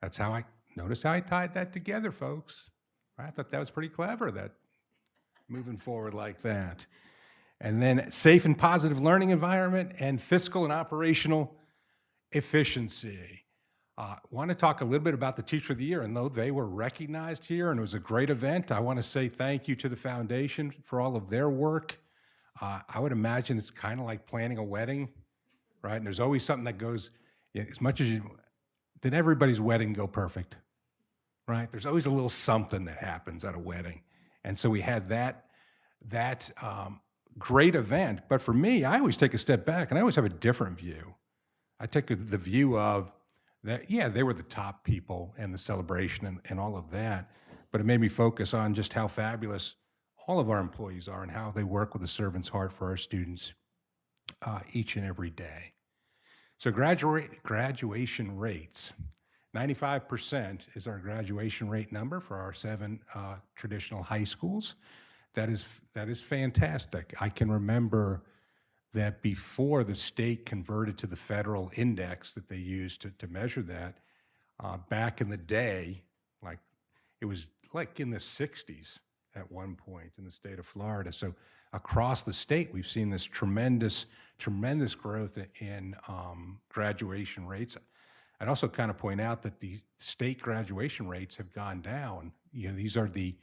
That's how notice how I tied that together, folks. I thought that was pretty clever, that moving forward like that. And then safe and positive learning environment and fiscal and operational efficiency. Want to talk a little bit about the Teacher of the Year, and though they were recognized here and it was a great event, I want to say thank you to the foundation for all of their work. I would imagine it's kind of like planning a wedding, right? And there's always something that goes, as much as did everybody's wedding go perfect, right? There's always a little something that happens at a wedding. And so we had that great event. But for me, I always take a step back and I always have a different view. I take the view of that, yeah, they were the top people and the celebration and all of that, but it made me focus on just how fabulous all of our employees are and how they work with a servant's heart for our students each and every day. So graduation rates, 95% is our graduation rate number for our 7 traditional high schools. That is fantastic. I can remember that before the state converted to the federal index that they used to measure that, back in the day, like it was like in the 60s at one point in the state of Florida. So across the state, we've seen this tremendous growth in graduation rates. I'd also kind of point out that the state graduation rates have gone down. You know, these are the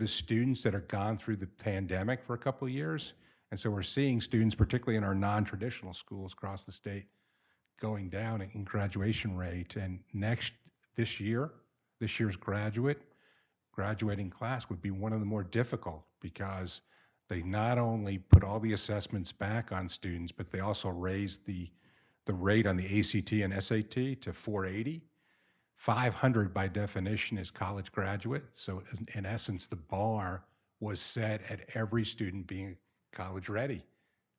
students that have gone through the pandemic for a couple of years. And so we're seeing students, particularly in our non-traditional schools across the state, going down in graduation rate. And this year's graduating class would be one of the more difficult because they not only put all the assessments back on students, but they also raised the rate on the ACT and SAT to 480. 500 by definition is college graduate. So in essence, the bar was set at every student being college ready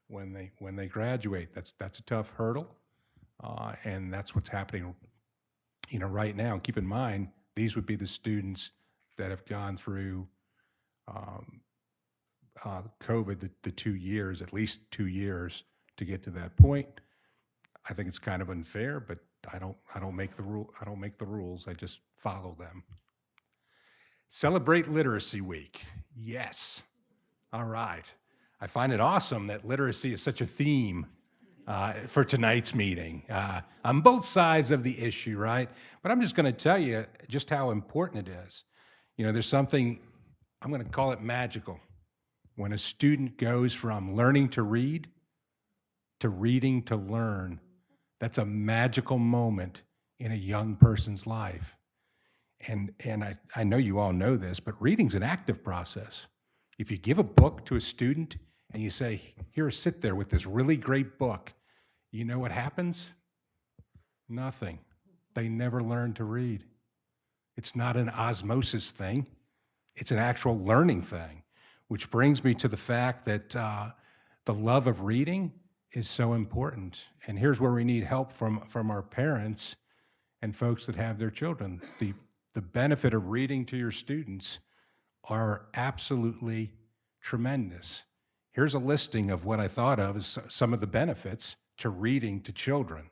when they graduate. That's a tough hurdle, and that's what's happening, right now. Keep in mind, these would be the students that have gone through COVID, the 2 years, at least 2 years, to get to that point. I think it's kind of unfair, but I don't make the rules. I just follow them. Celebrate Literacy Week. Yes. All right. I find it awesome that literacy is such a theme for tonight's meeting on both sides of the issue, right? But I'm just going to tell you just how important it is. You know, there's something, I'm going to call it magical, when a student goes from learning to read to reading to learn. That's a magical moment in a young person's life. And I know you all know this, but reading's an active process. If you give a book to a student and you say, here, sit there with this really great book, you know what happens? Nothing. They never learn to read. It's not an osmosis thing. It's an actual learning thing, which brings me to the fact that the love of reading is so important. And here's where we need help from our parents and folks that have their children. The benefit of reading to your students are absolutely tremendous. Here's a listing of what I thought of as some of the benefits to reading to children.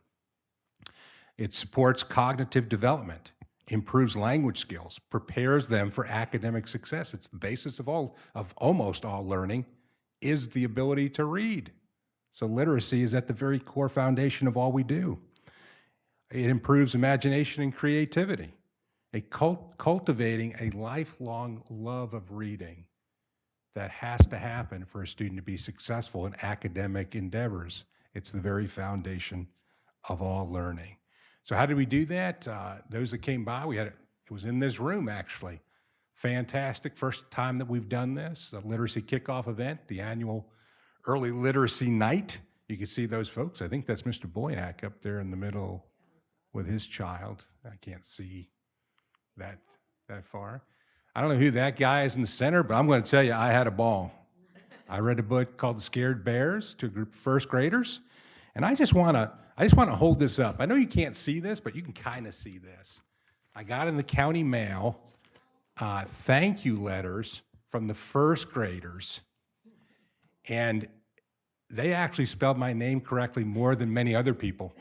It supports cognitive development, improves language skills, prepares them for academic success. It's the basis of almost all learning is the ability to read. So literacy is at the very core foundation of all we do. It improves imagination and creativity. Cultivating a lifelong love of reading that has to happen for a student to be successful in academic endeavors. It's the very foundation of all learning. So how did we do that? Those that came by, it was in this room actually. Fantastic, first time that we've done this, a literacy kickoff event, the annual early literacy night. You can see those folks. I think that's Mr. Boyack up there in the middle with his child. I can't see that far. I don't know who that guy is in the center, but I'm going to tell you, I had a ball. I read a book called The Scared Bears to a group of first graders, and I just want to hold this up. I know you can't see this, but you can kind of see this. I got in the county mail thank you letters from the first graders, and they actually spelled my name correctly more than many other people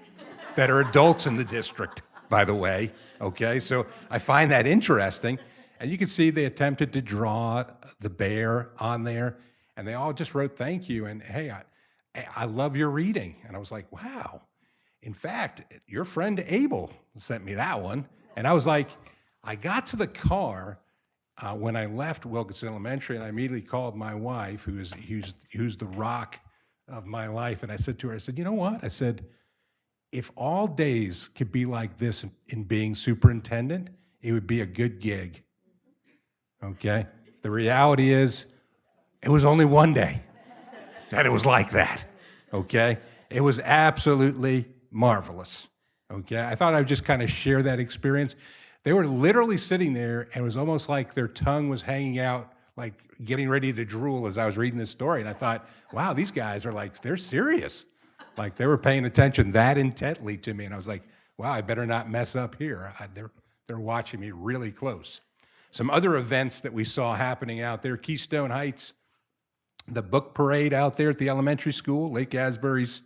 that are adults in the district, by the way, okay? So I find that interesting. And you can see they attempted to draw the bear on there, and they all just wrote thank you, and hey, I love your reading. And I was like, wow. In fact, your friend Abel sent me that one. And I was like, I got to the car when I left Wilkinson Elementary, and I immediately called my wife, who's the rock of my life, and I said to her, I said, you know what? I said, if all days could be like this in being superintendent, it would be a good gig, okay? The reality is, it was only one day that it was like that, okay? It was absolutely marvelous, okay? I thought I would just kind of share that experience. They were literally sitting there, and it was almost like their tongue was hanging out, like getting ready to drool as I was reading this story. And I thought, wow, these guys are like, they're serious. Like they were paying attention that intently to me. And I was like, wow, I better not mess up here. They're watching me really close. Some other events that we saw happening out there, Keystone Heights, the book parade out there at the elementary school, Lake Asbury's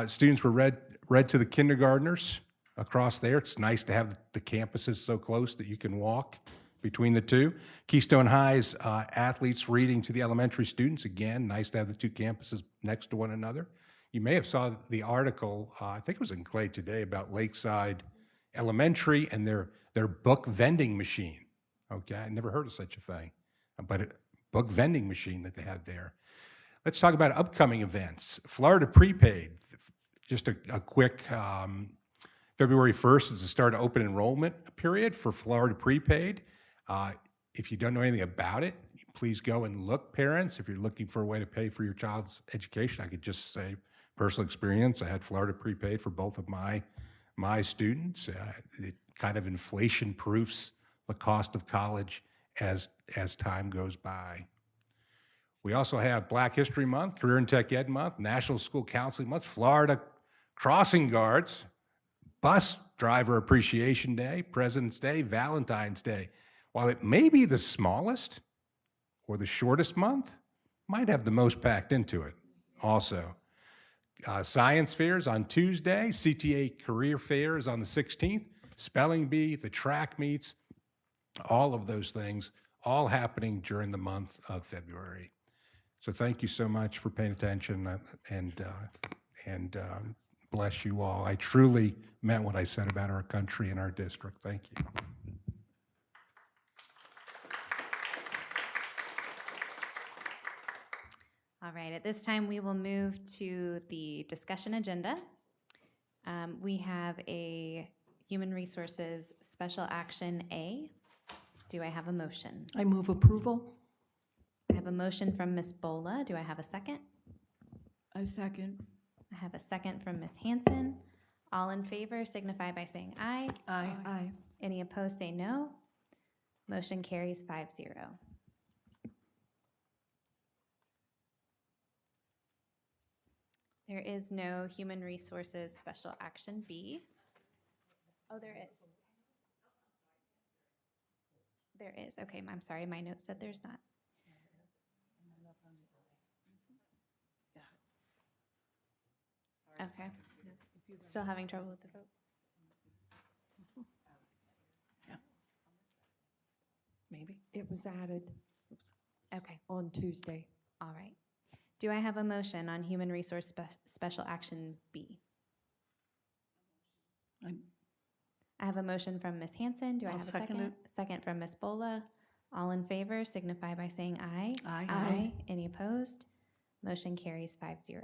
students were read to the kindergartners across there. It's nice to have the campuses so close that you can walk between the two. Keystone High's athletes reading to the elementary students. Again, nice to have the two campuses next to one another. You may have saw the article, I think it was in Clay today, about Lakeside Elementary and their book vending machine. Okay, I never heard of such a thing, but a book vending machine that they had there. Let's talk about upcoming events. Florida Prepaid, just a quick, February 1st is the start of open enrollment period for Florida Prepaid. If you don't know anything about it, please go and look, parents. If you're looking for a way to pay for your child's education, I could just say personal experience. I had Florida Prepaid for both of my students. It kind of inflation proofs the cost of college as time goes by. We also have Black History Month, Career and Tech Ed Month, National School Counseling Month, Florida Crossing Guards, Bus Driver Appreciation Day, President's Day, Valentine's Day. While it may be the smallest or the shortest month, might have the most packed into it also. Science fairs on Tuesday, CTA career fairs on the 16th, spelling bee, the track meets, all of those things, all happening during the month of February. So thank you so much for paying attention, and bless you all. I truly meant what I said about our country and our district. Thank you. All right, at this time, we will move to the discussion agenda. We have a Human Resources Special Action A. Do I have a motion? I move approval. I have a motion from Ms. Bola. Do I have a second? A second. I have a second from Ms. Hanson. All in favor signify by saying aye. Aye. Aye. Any opposed say no. Motion carries 5-0. There is no Human Resources Special Action B. Oh, there is. There is. Okay, I'm sorry. My note said there's not. Okay. Still having trouble with the vote? Maybe. It was added Okay. on Tuesday. All right. Do I have a motion on Human Resource Special Action B? I have a motion from Ms. Hanson. Do I I'll have a second second? Second from Ms. Bola. All in favor signify by saying aye. Aye. Aye. Any opposed? Motion carries 5-0.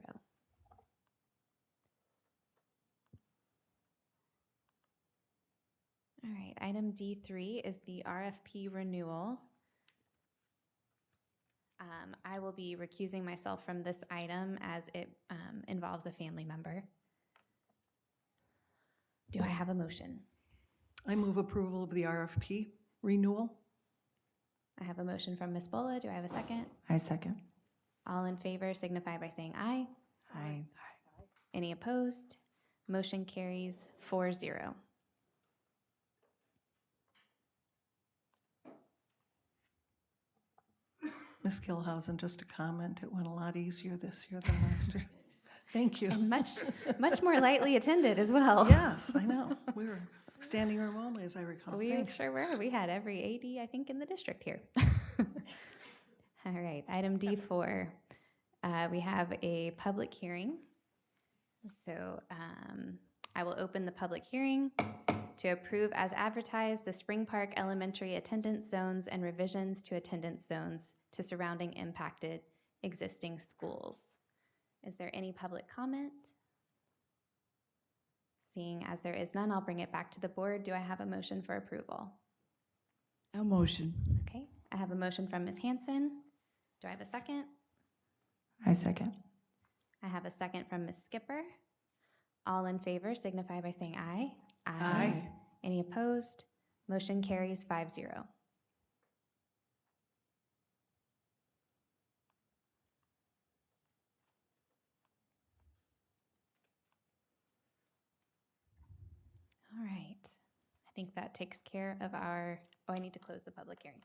All right, item D3 is the RFP renewal. I will be recusing myself from this item as it involves a family member. Do I have a motion? I move approval of the RFP renewal. I have a motion from Ms. Bola. Do I have a second? I second. All in favor signify by saying aye. Aye. Any opposed? Motion carries 4-0. Ms. Gilhousen, just a comment, it went a lot easier this year than last year. Thank you. And much more lightly attended as well. Yes, I know. We were standing room only, as I recall. We Thanks. sure were. We had every AD, I think, in the district here. All right, item D4. We have a public hearing. So I will open the public hearing to approve as advertised the Spring Park Elementary attendance zones and revisions to attendance zones to surrounding impacted existing schools. Is there any public comment? Seeing as there is none, I'll bring it back to the board. Do I have a motion for approval? A motion. Okay, I have a motion from Ms. Hanson. Do I have a second? I second. I have a second from Ms. Skipper. All in favor signify by saying aye. Aye. Any opposed? Motion carries 5-0. All right. I think that takes care of our, I need to close the public hearing.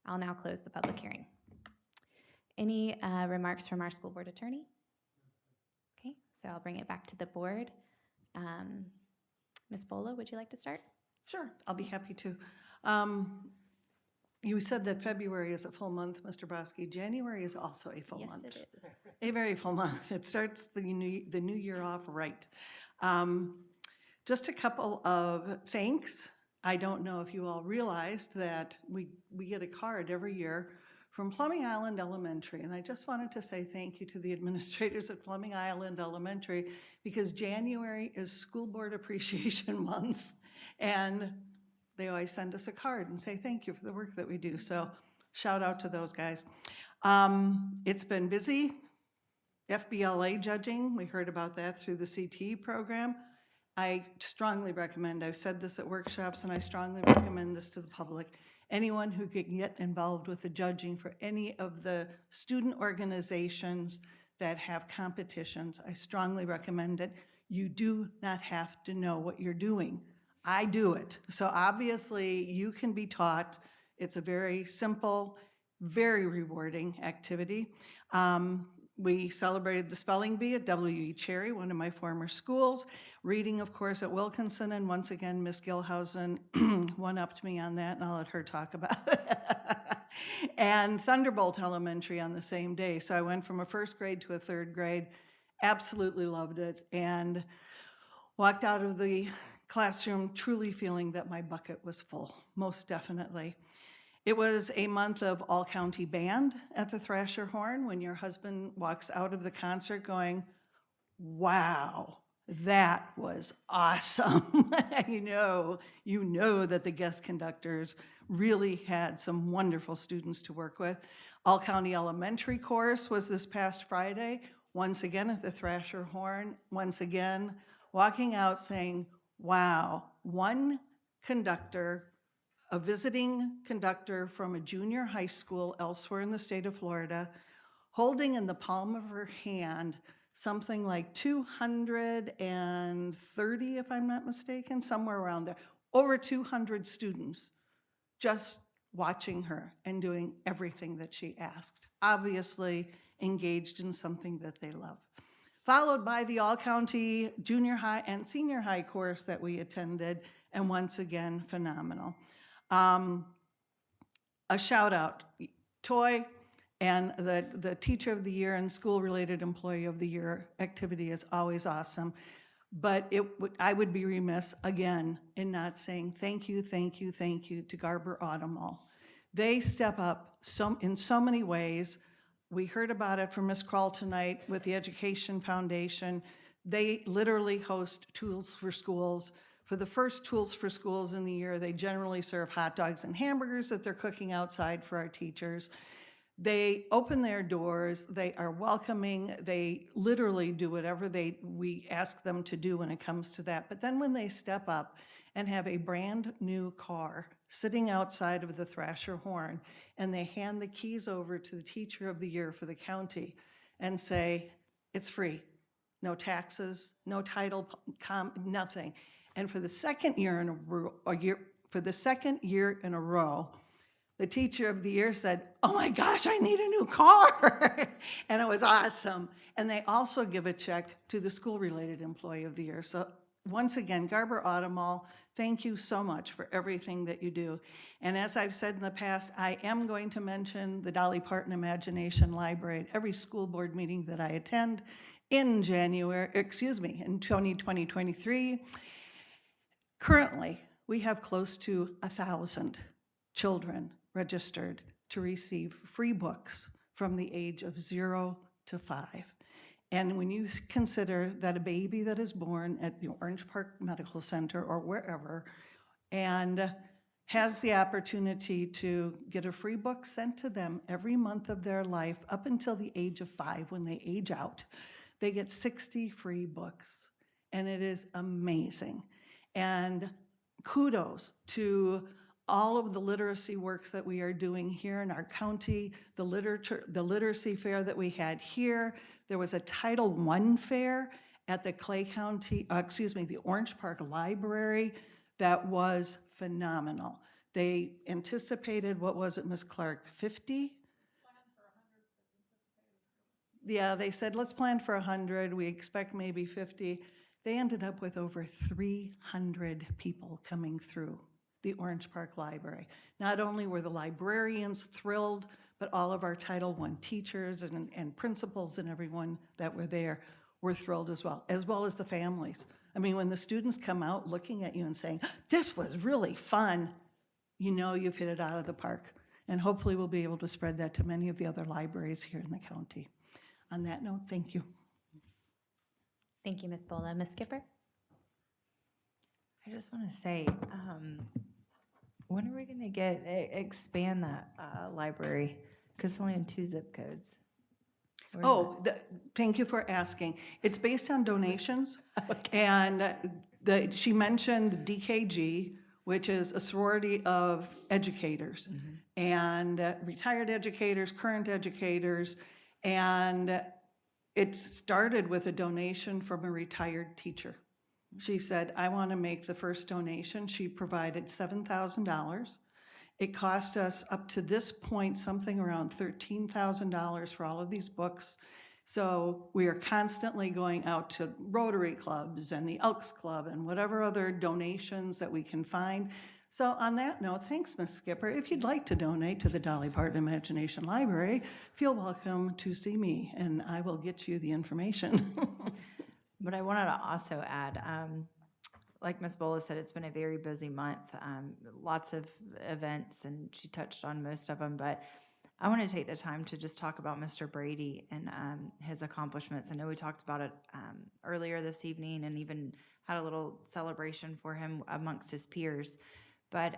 I'll now close the public hearing. Any remarks from our school board attorney? Okay, so I'll bring it back to the board. Ms. Bola, would you like to start? Sure, I'll be happy to. You said that February is a full month, Mr. Brodsky. January is also a full month. Yes, it is. A very full month. It starts the new year off right. Just a couple of thanks. I don't know if you all realized that we get a card every year from Fleming Island Elementary, and I just wanted to say thank you to the administrators at Fleming Island Elementary, because January is School Board Appreciation Month, and they always send us a card and say thank you for the work that we do. So shout out to those guys. It's been busy. FBLA judging, we heard about that through the CTE program. I strongly recommend, I've said this at workshops, and I strongly recommend this to the public. Anyone who can get involved with the judging for any of the student organizations that have competitions, I strongly recommend it. You do not have to know what you're doing. I do it. So obviously you can be taught. It's a very simple, very rewarding activity. We celebrated the spelling bee at W.E. Cherry, one of my former schools. Reading, of course, at Wilkinson, and once again, Ms. Gilhousen one-upped me on that, and I'll let her talk about it. and Thunderbolt Elementary on the same day. So I went from a first grade to a third grade, absolutely loved it, and walked out of the classroom truly feeling that my bucket was full, most definitely. It was a month of all-county band at the Thrasher Horn when your husband walks out of the concert going, wow, that was awesome. you know that the guest conductors really had some wonderful students to work with. All-County Elementary course was this past Friday, once again at the Thrasher Horn, once again walking out saying, wow, one conductor, a visiting conductor from a junior high school elsewhere in the state of Florida, holding in the palm of her hand something like 230, if I'm not mistaken, somewhere around there, over 200 students just watching her and doing everything that she asked, obviously engaged in something that they love. Followed by the all-county junior high and senior high course that we attended, and once again, phenomenal. A shout out, Toy, and the Teacher of the Year and School-Related Employee of the Year activity is always awesome. But I would be remiss, again, in not saying thank you, thank you, thank you to Garber Automall. They step up in so many ways. We heard about it from Ms. Kroll tonight with the Education Foundation. They literally host Tools for Schools. For the first Tools for Schools in the year, they generally serve hot dogs and hamburgers that they're cooking outside for our teachers. They open their doors, they are welcoming, they literally do whatever we ask them to do when it comes to that. But then when they step up and have a brand new car sitting outside of the Thrasher Horn, and they hand the keys over to the Teacher of the Year for the county and say, it's free, no taxes, no title, nothing. And for the second year in a row, the Teacher of the Year said, oh my gosh, I need a new car. And it was awesome. And they also give a check to the School-Related Employee of the Year. So once again, Garber Automall, thank you so much for everything that you do. And as I've said in the past, I am going to mention the Dolly Parton Imagination Library at every school board meeting that I attend in 2023. Currently, we have close to 1,000 children registered to receive free books from the age of 0 to 5. And when you consider that a baby that is born at the Orange Park Medical Center or wherever and has the opportunity to get a free book sent to them every month of their life up until the age of 5 when they age out, they get 60 free books. And it is amazing. And kudos to all of the literacy works that we are doing here in our county, the literacy fair that we had here. There was a Title I fair at the the Orange Park Library that was phenomenal. They anticipated, what was it, Ms. Clark, 50? Yeah, they said, let's plan for 100. We expect maybe 50. They ended up with over 300 people coming through the Orange Park Library. Not only were the librarians thrilled, but all of our Title I teachers and principals and everyone that were there were thrilled as well as the families. I mean, when the students come out looking at you and saying, this was really fun, you know you've hit it out of the park. And hopefully we'll be able to spread that to many of the other libraries here in the county. On that note, thank you. Thank you, Ms. Bola. Ms. Skipper? I just want to say, when are we going to expand that library? Because it's only in 2 zip codes. Thank you for asking. It's based on donations. And she mentioned the DKG, which is a sorority of educators, and retired educators, current educators, and it started with a donation from a retired teacher. She said, I want to make the first donation. She provided $7,000. It cost us up to this point something around $13,000 for all of these books. So we are constantly going out to Rotary clubs and the Elks Club and whatever other donations that we can find. So on that note, thanks, Ms. Skipper. If you'd like to donate to the Dolly Parton Imagination Library, feel welcome to see me, and I will get you the information. But I wanted to also add, like Ms. Bola said, it's been a very busy month, lots of events, and she touched on most of them. But I want to take the time to just talk about Mr. Brady and his accomplishments. I know we talked about it earlier this evening and even had a little celebration for him amongst his peers. But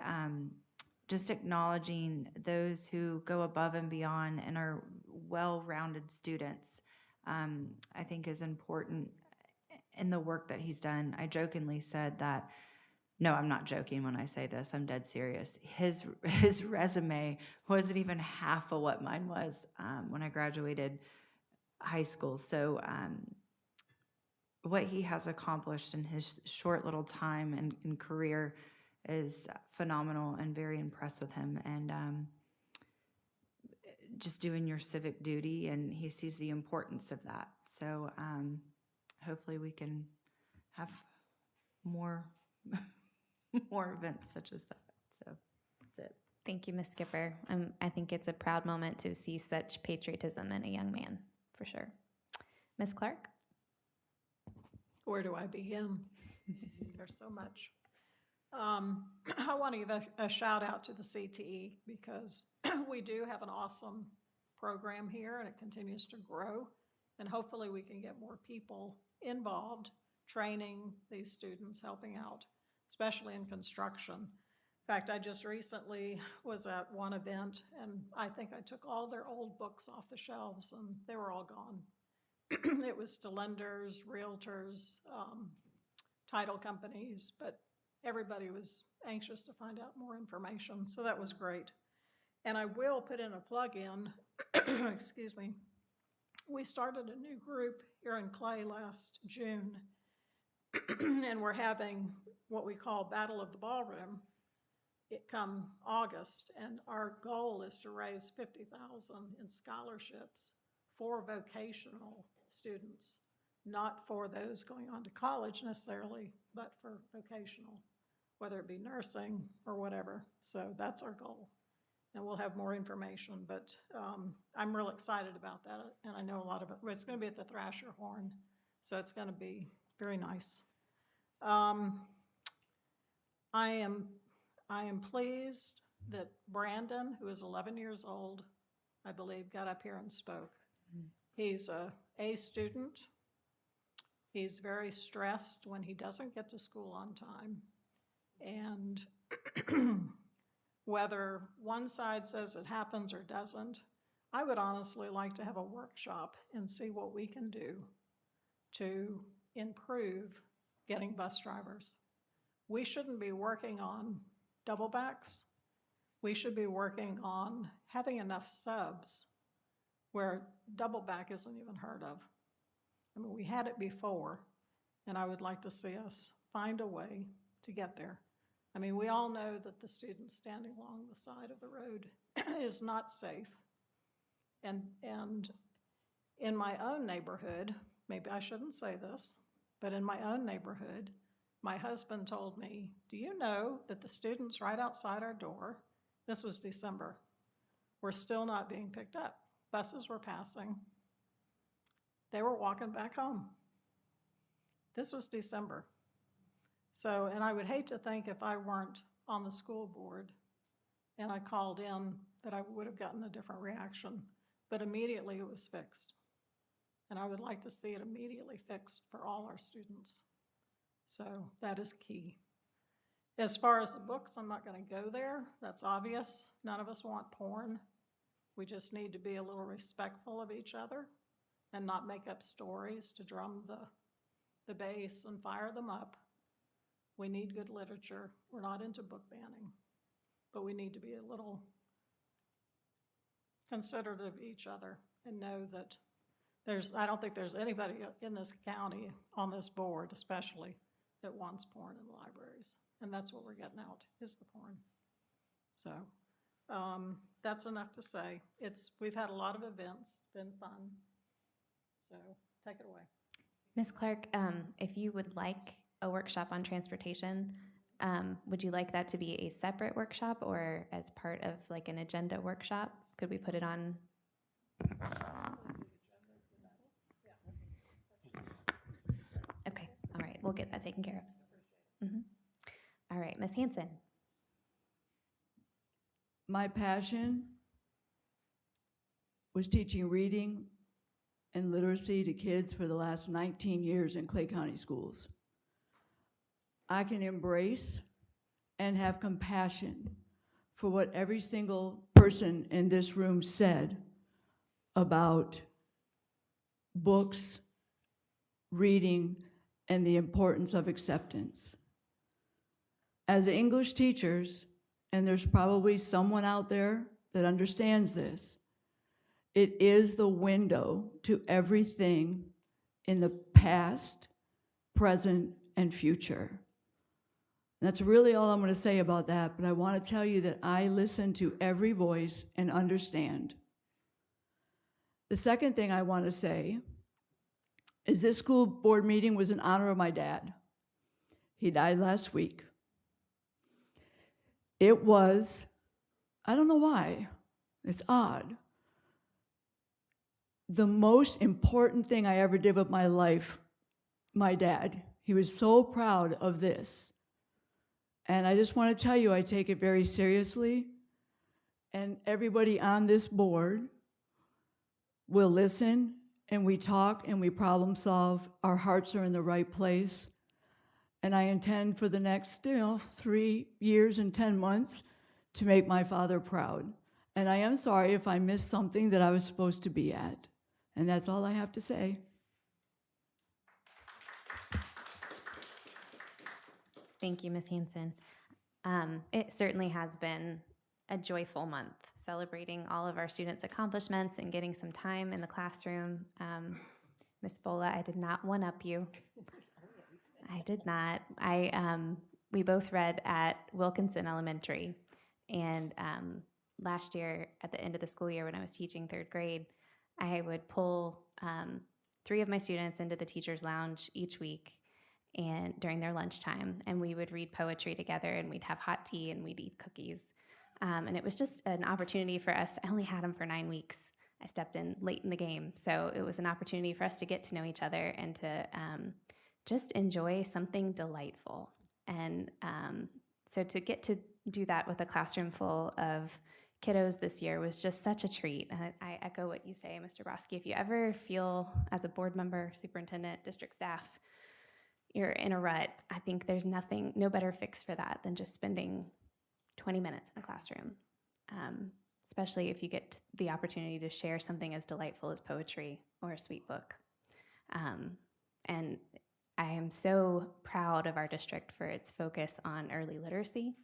just acknowledging those who go above and beyond and are well-rounded students, I think is important in the work that he's done. I jokingly said that, no, I'm not joking when I say this, I'm dead serious. His resume wasn't even half of what mine was when I graduated high school. So what he has accomplished in his short little time and career is phenomenal, and very impressed with him. And just doing your civic duty, and he sees the importance of that. So hopefully we can have more more events such as that. So that's it. Thank you, Ms. Skipper. I think it's a proud moment to see such patriotism in a young man, for sure. Ms. Clark? Where do I begin? There's so much. I want to give a shout out to the CTE because we do have an awesome program here and it continues to grow. And hopefully we can get more people involved, training these students, helping out, especially in construction. In fact, I just recently was at one event and I think I took all their old books off the shelves and they were all gone. It was to lenders, realtors, title companies, but everybody was anxious to find out more information, so that was great. And I will put in a plug-in, excuse me, we started a new group here in Clay last June, and we're having what we call Battle of the Ballroom come August, and our goal is to raise $50,000 in scholarships for vocational students, not for those going on to college necessarily, but for vocational, whether it be nursing or whatever. So that's our goal. And we'll have more information, but I'm real excited about that. And I know a lot of it, it's going to be at the Thrasher Horn, so it's going to be very nice. I am pleased that Brandon, who is 11 years old, I believe, got up here and spoke. He's a student. He's very stressed when he doesn't get to school on time. And whether one side says it happens or doesn't, I would honestly like to have a workshop and see what we can do to improve getting bus drivers. We shouldn't be working on double backs. We should be working on having enough subs where double back isn't even heard of. I mean, we had it before, and I would like to see us find a way to get there. I mean, we all know that the student standing along the side of the road is not safe. And in my own neighborhood, maybe I shouldn't say this, but in my own neighborhood, my husband told me, do you know that the students right outside our door, this was December, were still not being picked up? Buses were passing. They were walking back home. This was December. So, and I would hate to think if I weren't on the school board and I called in that I would have gotten a different reaction, but immediately it was fixed. And I would like to see it immediately fixed for all our students. So that is key. As far as the books, I'm not going to go there. That's obvious. None of us want porn. We just need to be a little respectful of each other and not make up stories to drum the base and fire them up. We need good literature. We're not into book banning, but we need to be a little considerate of each other and know that I don't think there's anybody in this county, on this board especially, that wants porn in the libraries. And that's what we're getting out, is the porn. So that's enough to say. We've had a lot of events, been fun. So take it away. Ms. Clark, if you would like a workshop on transportation, Would you like that to be a separate workshop or as part of like an agenda workshop? Could we put it on? Okay, all right, we'll get that taken care of. All right, Ms. Hanson. My passion was teaching reading and literacy to kids for the last 19 years in Clay County schools. I can embrace and have compassion for what every single person in this room said about books, reading, and the importance of acceptance. As English teachers, and there's probably someone out there that understands this, it is the window to everything in the past, present, and future. That's really all I'm going to say about that, but I want to tell you that I listen to every voice and understand. The second thing I want to say is this school board meeting was in honor of my dad. He died last week. It was, I don't know why, it's odd, the most important thing I ever did with my life, my dad. He was so proud of this. And I just want to tell you, I take it very seriously. And everybody on this board will listen, and we talk, and we problem solve. Our hearts are in the right place. And I intend for the next 3 years and 10 months to make my father proud. And I am sorry if I missed something that I was supposed to be at. And that's all I have to say. Thank you, Ms. Hanson. It certainly has been a joyful month, celebrating all of our students' accomplishments and getting some time in the classroom. Ms. Bola, I did not one-up you. I did not. We both read at Wilkinson Elementary, and last year, at the end of the school year when I was teaching third grade, I would pull 3 of my students into the teacher's lounge each week and during their lunchtime, and we would read poetry together, and we'd have hot tea, and we'd eat cookies. And it was just an opportunity for us. I only had them for 9 weeks. I stepped in late in the game, so it was an opportunity for us to get to know each other and to just enjoy something delightful. And so to get to do that with a classroom full of kiddos this year was just such a treat. And I echo what you say, Mr. Broski. If you ever feel as a board member, superintendent, district staff, you're in a rut, I think there's no better fix for that than just spending 20 minutes in a classroom, especially if you get the opportunity to share something as delightful as poetry or a sweet book. And I am so proud of our district for its focus on early literacy.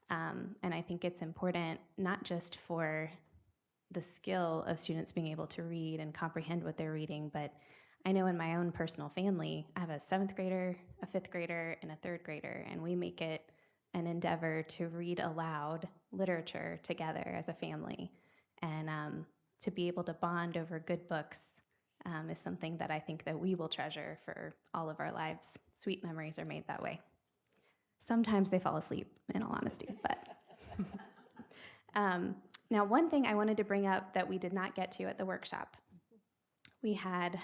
And I think it's important not just for the skill of students being able to read and comprehend what they're reading, but I know in my own personal family, I have a 7th grader, a 5th grader, and a 3rd grader, and we make it an endeavor to read aloud literature together as a family. And to be able to bond over good books is something that I think that we will treasure for all of our lives. Sweet memories are made that way. Sometimes they fall asleep, in all honesty, but. Now, one thing I wanted to bring up that we did not get to at the workshop. We had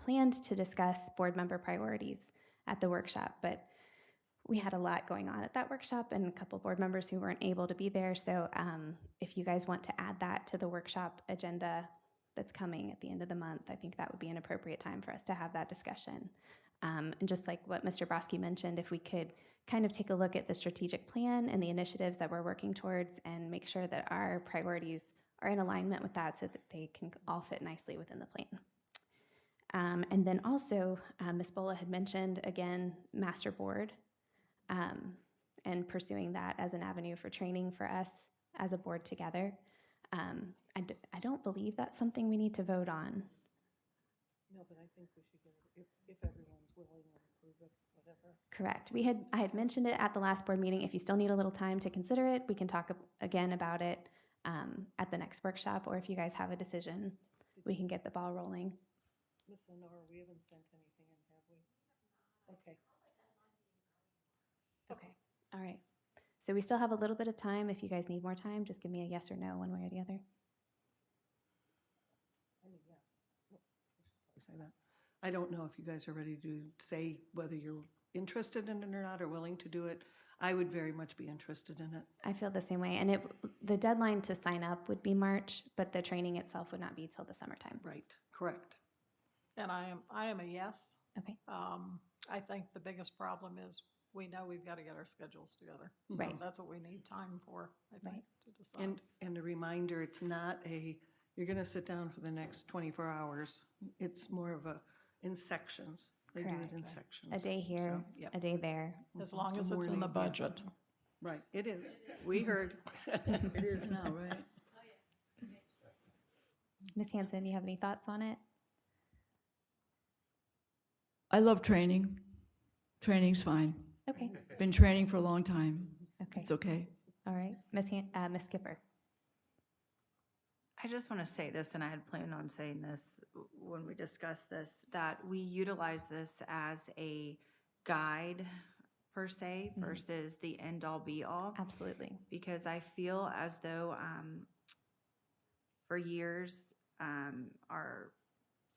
planned to discuss board member priorities at the workshop, but we had a lot going on at that workshop and a couple board members who weren't able to be there. So if you guys want to add that to the workshop agenda that's coming at the end of the month, I think that would be an appropriate time for us to have that discussion. And just like what Mr. Broski mentioned, if we could kind of take a look at the strategic plan and the initiatives that we're working towards and make sure that our priorities are in alignment with that so that they can all fit nicely within the plan. And then also, Ms. Bola had mentioned, again, master board and pursuing that as an avenue for training for us as a board together. I don't believe that's something we need to vote on. No, but I think we should get it if everyone's willing and approve it, whatever. Correct. I had mentioned it at the last board meeting. If you still need a little time to consider it, we can talk again about it at the next workshop, or if you guys have a decision, we can get the ball rolling. Ms. Lenore, we haven't sent anything in, have we? Okay. All right. So we still have a little bit of time. If you guys need more time, just give me a yes or no, one way or the other. Say that. I don't know if you guys are ready to say whether you're interested in it or not, or willing to do it. I would very much be interested in it. I feel the same way. And the deadline to sign up would be March, but the training itself would not be till the summertime. Right, correct. And I am a yes. Okay. I think the biggest problem is we know we've got to get our schedules together. So Right. that's what we need time for, I think, Right. to decide. And a reminder, it's not you're going to sit down for the next 24 hours. It's more of in sections. They do it in Correct. sections. A day here, So, yep. a day there. As long A as it's in the morning, yeah. budget. Right, it is. We heard. It is now, right? Ms. Hanson, you have any thoughts on it? I love training. Training's fine. Okay. Been training for a long time. Okay. It's okay. All right. Ms. Skipper. I just want to say this, and I had planned on saying this when we discussed this, that we utilize this as a guide per se versus the end-all be-all. Absolutely. Because I feel as though for years our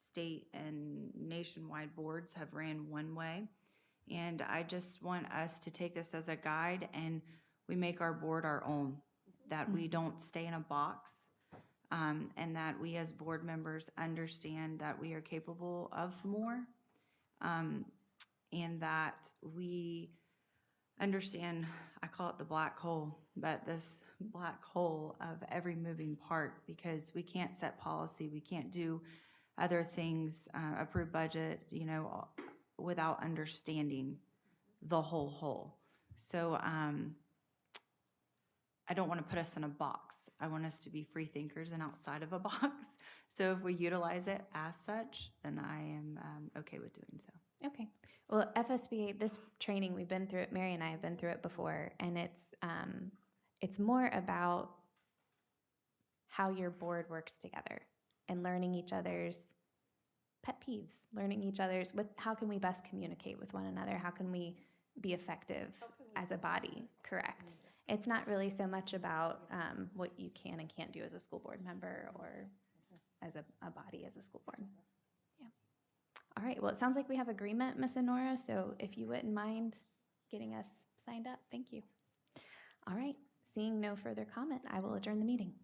state and nationwide boards have ran one way, and I just want us to take this as a guide and we make our board our own, that we don't stay in a box. And that we as board members understand that we are capable of more, and that we understand, I call it the black hole, but this black hole of every moving part, because we can't set policy, we can't do other things, approve budget, without understanding the whole whole. So I don't want to put us in a box. I want us to be free thinkers and outside of a box. So if we utilize it as such, then I am okay with doing so. Okay. Well, FSBA, this training, we've been through it, Mary and I have been through it before, and it's more about how your board works together and learning each other's pet peeves, learning each other's, how can we best communicate with one another? How can we be effective as a body? Correct. It's not really so much about what you can and can't do as a school board member or as a body, as a school board. Yeah. All right. Well, it sounds like we have agreement, Ms. Honora. So if you wouldn't mind getting us signed up, thank you. All right. Seeing no further comment, I will adjourn the meeting.